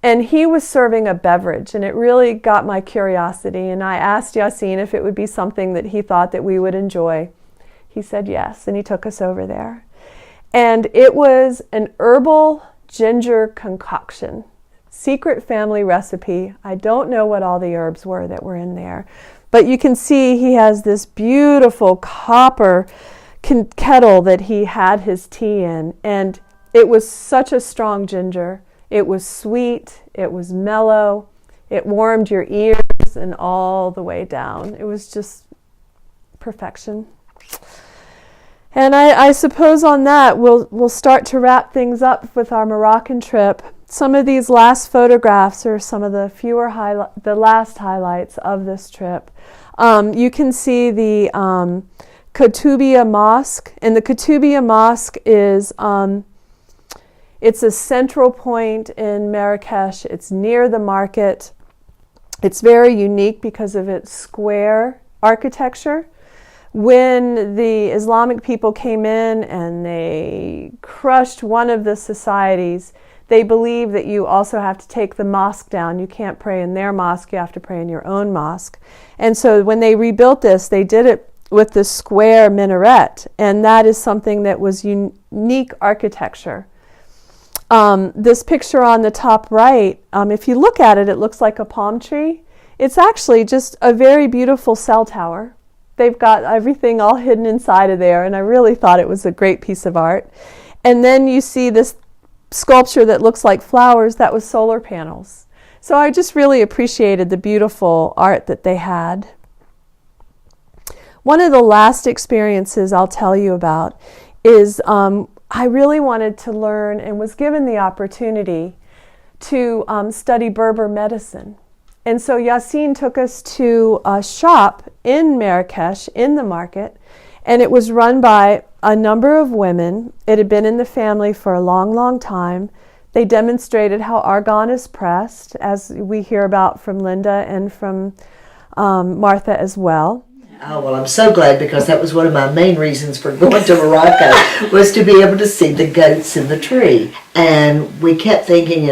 and he was serving a beverage, and it really got my curiosity, and I asked Yassine if it would be something that he thought that we would enjoy. He said yes, and he took us over there. And it was an herbal ginger concoction, secret family recipe. I don't know what all the herbs were that were in there, but you can see he has this beautiful copper kettle that he had his tea in, and it was such a strong ginger. It was sweet, it was mellow, it warmed your ears and all the way down. It was just perfection. And I suppose on that we'll start to wrap things up with our Moroccan trip. Some of these last photographs are some of the the last highlights of this trip. You can see the Koutoubia Mosque, and the Koutoubia Mosque is it's a central point in Marrakesh. It's near the market. It's very unique because of its square architecture. When the Islamic people came in and they crushed one of the societies, they believe that you also have to take the mosque down. You can't pray in their mosque, you have to pray in your own mosque. And so when they rebuilt this, they did it with the square minaret, and that is something that was unique architecture. This picture on the top right, if you look at it, it looks like a palm tree. It's actually just a very beautiful cell tower. They've got everything all hidden inside of there, and I really thought it was a great piece of art. And then you see this sculpture that looks like flowers. That was solar panels. So I just really appreciated the beautiful art that they had. One of the last experiences I'll tell you about is I really wanted to learn and was given the opportunity to study Berber medicine. And so Yassine took us to a shop in Marrakesh, in the market, and it was run by a number of women. It had been in the family for a long, long time. They demonstrated how argan is pressed, as we hear about from Linda and from Martha as well. Oh, well, I'm so glad, because that was one of my main reasons for going to Morocco, was to be able to see the goats in the tree. And we kept thinking,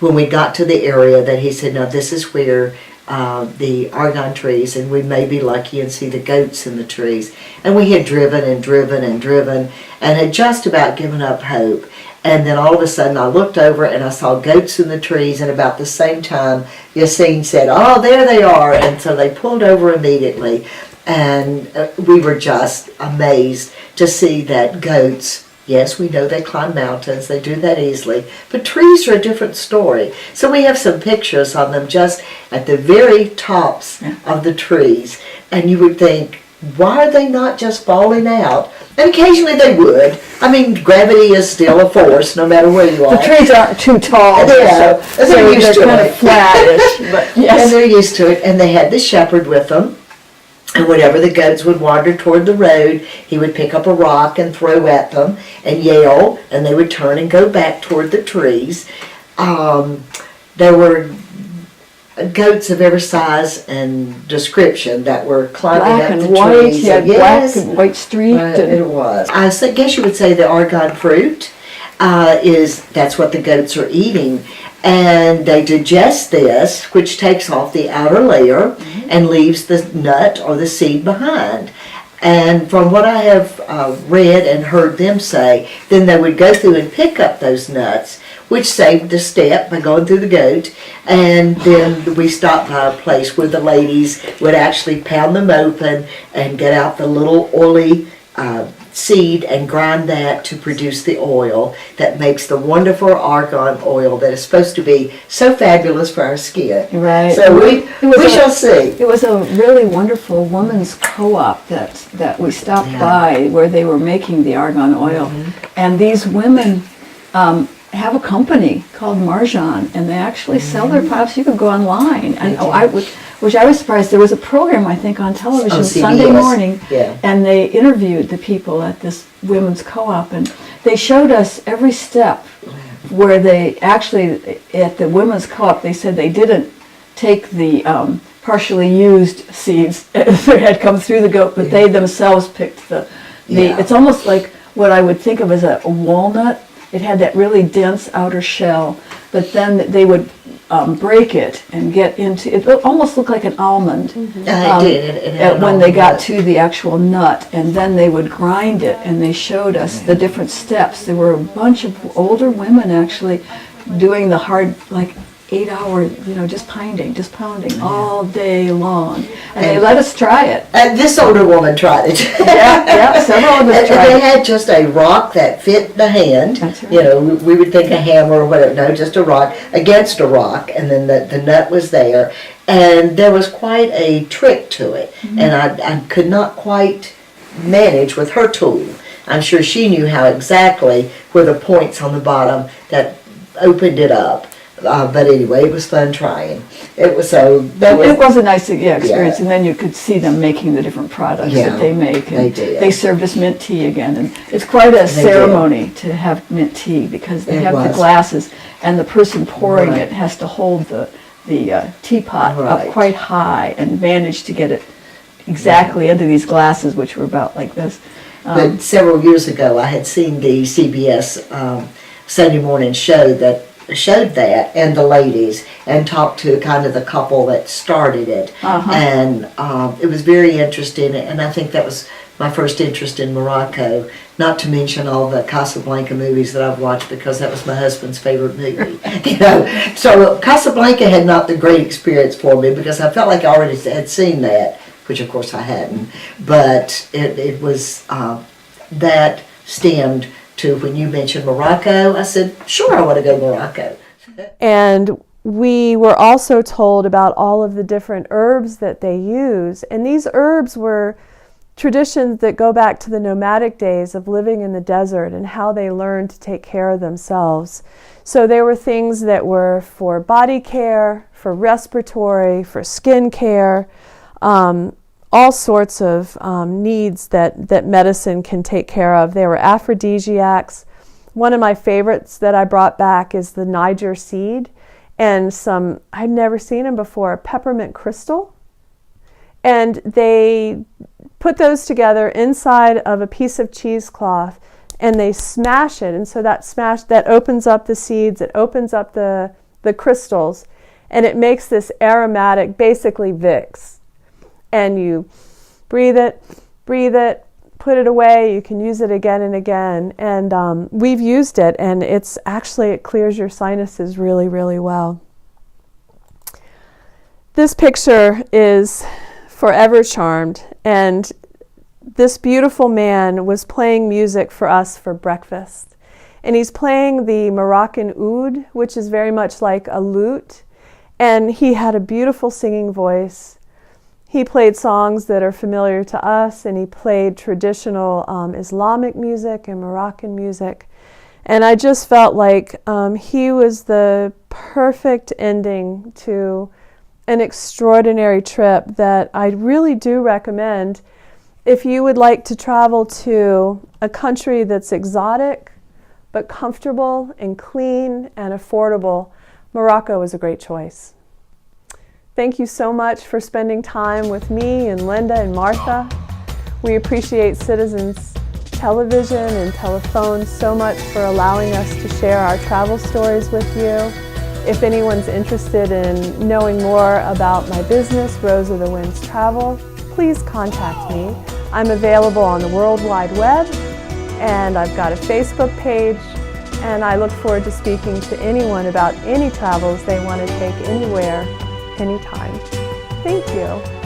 when we got to the area, that he said, no, this is where the argan trees, and we may be lucky and see the goats in the trees. And we had driven and driven and driven and had just about given up hope. And then all of a sudden I looked over and I saw goats in the trees, and about the same time Yassine said, oh, there they are. And so they pulled over immediately, and we were just amazed to see that goats, yes, we know they climb mountains, they do that easily, but trees are a different story. So we have some pictures on them just at the very tops of the trees, and you would think, why are they not just falling out? And occasionally they would. I mean, gravity is still a force, no matter where you are. The trees aren't too tall, so they're used to kind it. of flattish, but yes. And they're used to it, and they had the shepherd with them. And whenever the goats would wander toward the road, he would pick up a rock and throw at them and yell, and they would turn and go back toward the trees. There were goats of every size and description that were climbing black up the and white, trees. black and white streaked. It was. I guess you would say the argan fruit that's what the goats are eating. And they digest this, which takes off the outer layer and leaves the nut or the seed behind. And from what I have read and heard them say, then they would go through and pick up those nuts, which saved a step by going through the goat. And then we stopped by a place where the ladies would actually pound them open and get out the little oily seed and grind that to produce the oil that makes the wonderful argan oil that is supposed to be so fabulous for our skin. Right. So we shall see. It was a really wonderful women's co-op that we stopped by where they were making the argan oil. And these women have a company called Marjan, and they actually sell their products. You could go online. And which I was surprised. There was a program, I think, on television Sunday morning, and they interviewed the people at this women's co-op, and they showed us every step where they actually, at the women's co-op, they said they didn't take the partially used seeds that had come through the goat, but they themselves picked it's almost like what I would think of as a walnut. It had that really dense outer shell, but then they would break it and get into it. Almost looked like an almond when they got to the actual nut, and then they would grind it, and they showed us the different steps. There were a bunch of older women actually doing the hard, like 8-hour, just pounding all day long. And they let us try it. And this older woman tried it. Several of us tried it. They had just a rock that fit the hand. That's right. We would think a hammer or whatever. No, just a rock against a rock, and then the nut was there. And there was quite a trick to it. And I could not quite manage with her tool. I'm sure she knew how exactly were the points on the bottom that opened it up. But anyway, it was fun trying. It was it was a nice experience, and then you could see them making the different products that they make. And they served us mint tea again, and it's quite a ceremony to have mint tea because they have the glasses, and the person pouring it has to hold the teapot up quite high and manage to get it exactly into these glasses, which were about like this. But several years ago, I had seen the CBS Sunday morning show that showed that, and the ladies, and talked to kind of the couple that started it. And it was very interesting, and I think that was my first interest in Morocco, not to mention all the Casablanca movies that I've watched, because that was my husband's favorite movie. So Casablanca had not the great experience for me, because I felt like I already had seen that, which of course I hadn't, but it was that stemmed to when you mentioned Morocco. I said, sure, I want to go to Morocco. And we were also told about all of the different herbs that they use. And these herbs were traditions that go back to the nomadic days of living in the desert and how they learned to take care of themselves. So there were things that were for body care, for respiratory, for skin care, all sorts of needs that medicine can take care of. They were aphrodisiacs. One of my favorites that I brought back is the Niger seed and some, I'd never seen them before, peppermint crystal. And they put those together inside of a piece of cheesecloth and they smash it. And so that opens up the seeds, it opens up the crystals, and it makes this aromatic, basically Vicks. And you breathe it, put it away. You can use it again and again. And we've used it, and it clears your sinuses really, really well. This picture is Forever Charmed, and this beautiful man was playing music for us for breakfast. And he's playing the Moroccan oud, which is very much like a lute. And he had a beautiful singing voice. He played songs that are familiar to us, and he played traditional Islamic music and Moroccan music. And I just felt like he was the perfect ending to an extraordinary trip that I really do recommend. If you would like to travel to a country that's exotic, but comfortable and clean and affordable, Morocco is a great choice. Thank you so much for spending time with me and Linda and Martha. We appreciate Citizens Television and Telephone so much for allowing us to share our travel stories with you. If anyone's interested in knowing more about my business, Rose of the Winds Travel, please contact me. I'm available on the World Wide Web, and I've got a Facebook page, and I look forward to speaking to anyone about any travels they want to take anywhere, anytime. Thank you.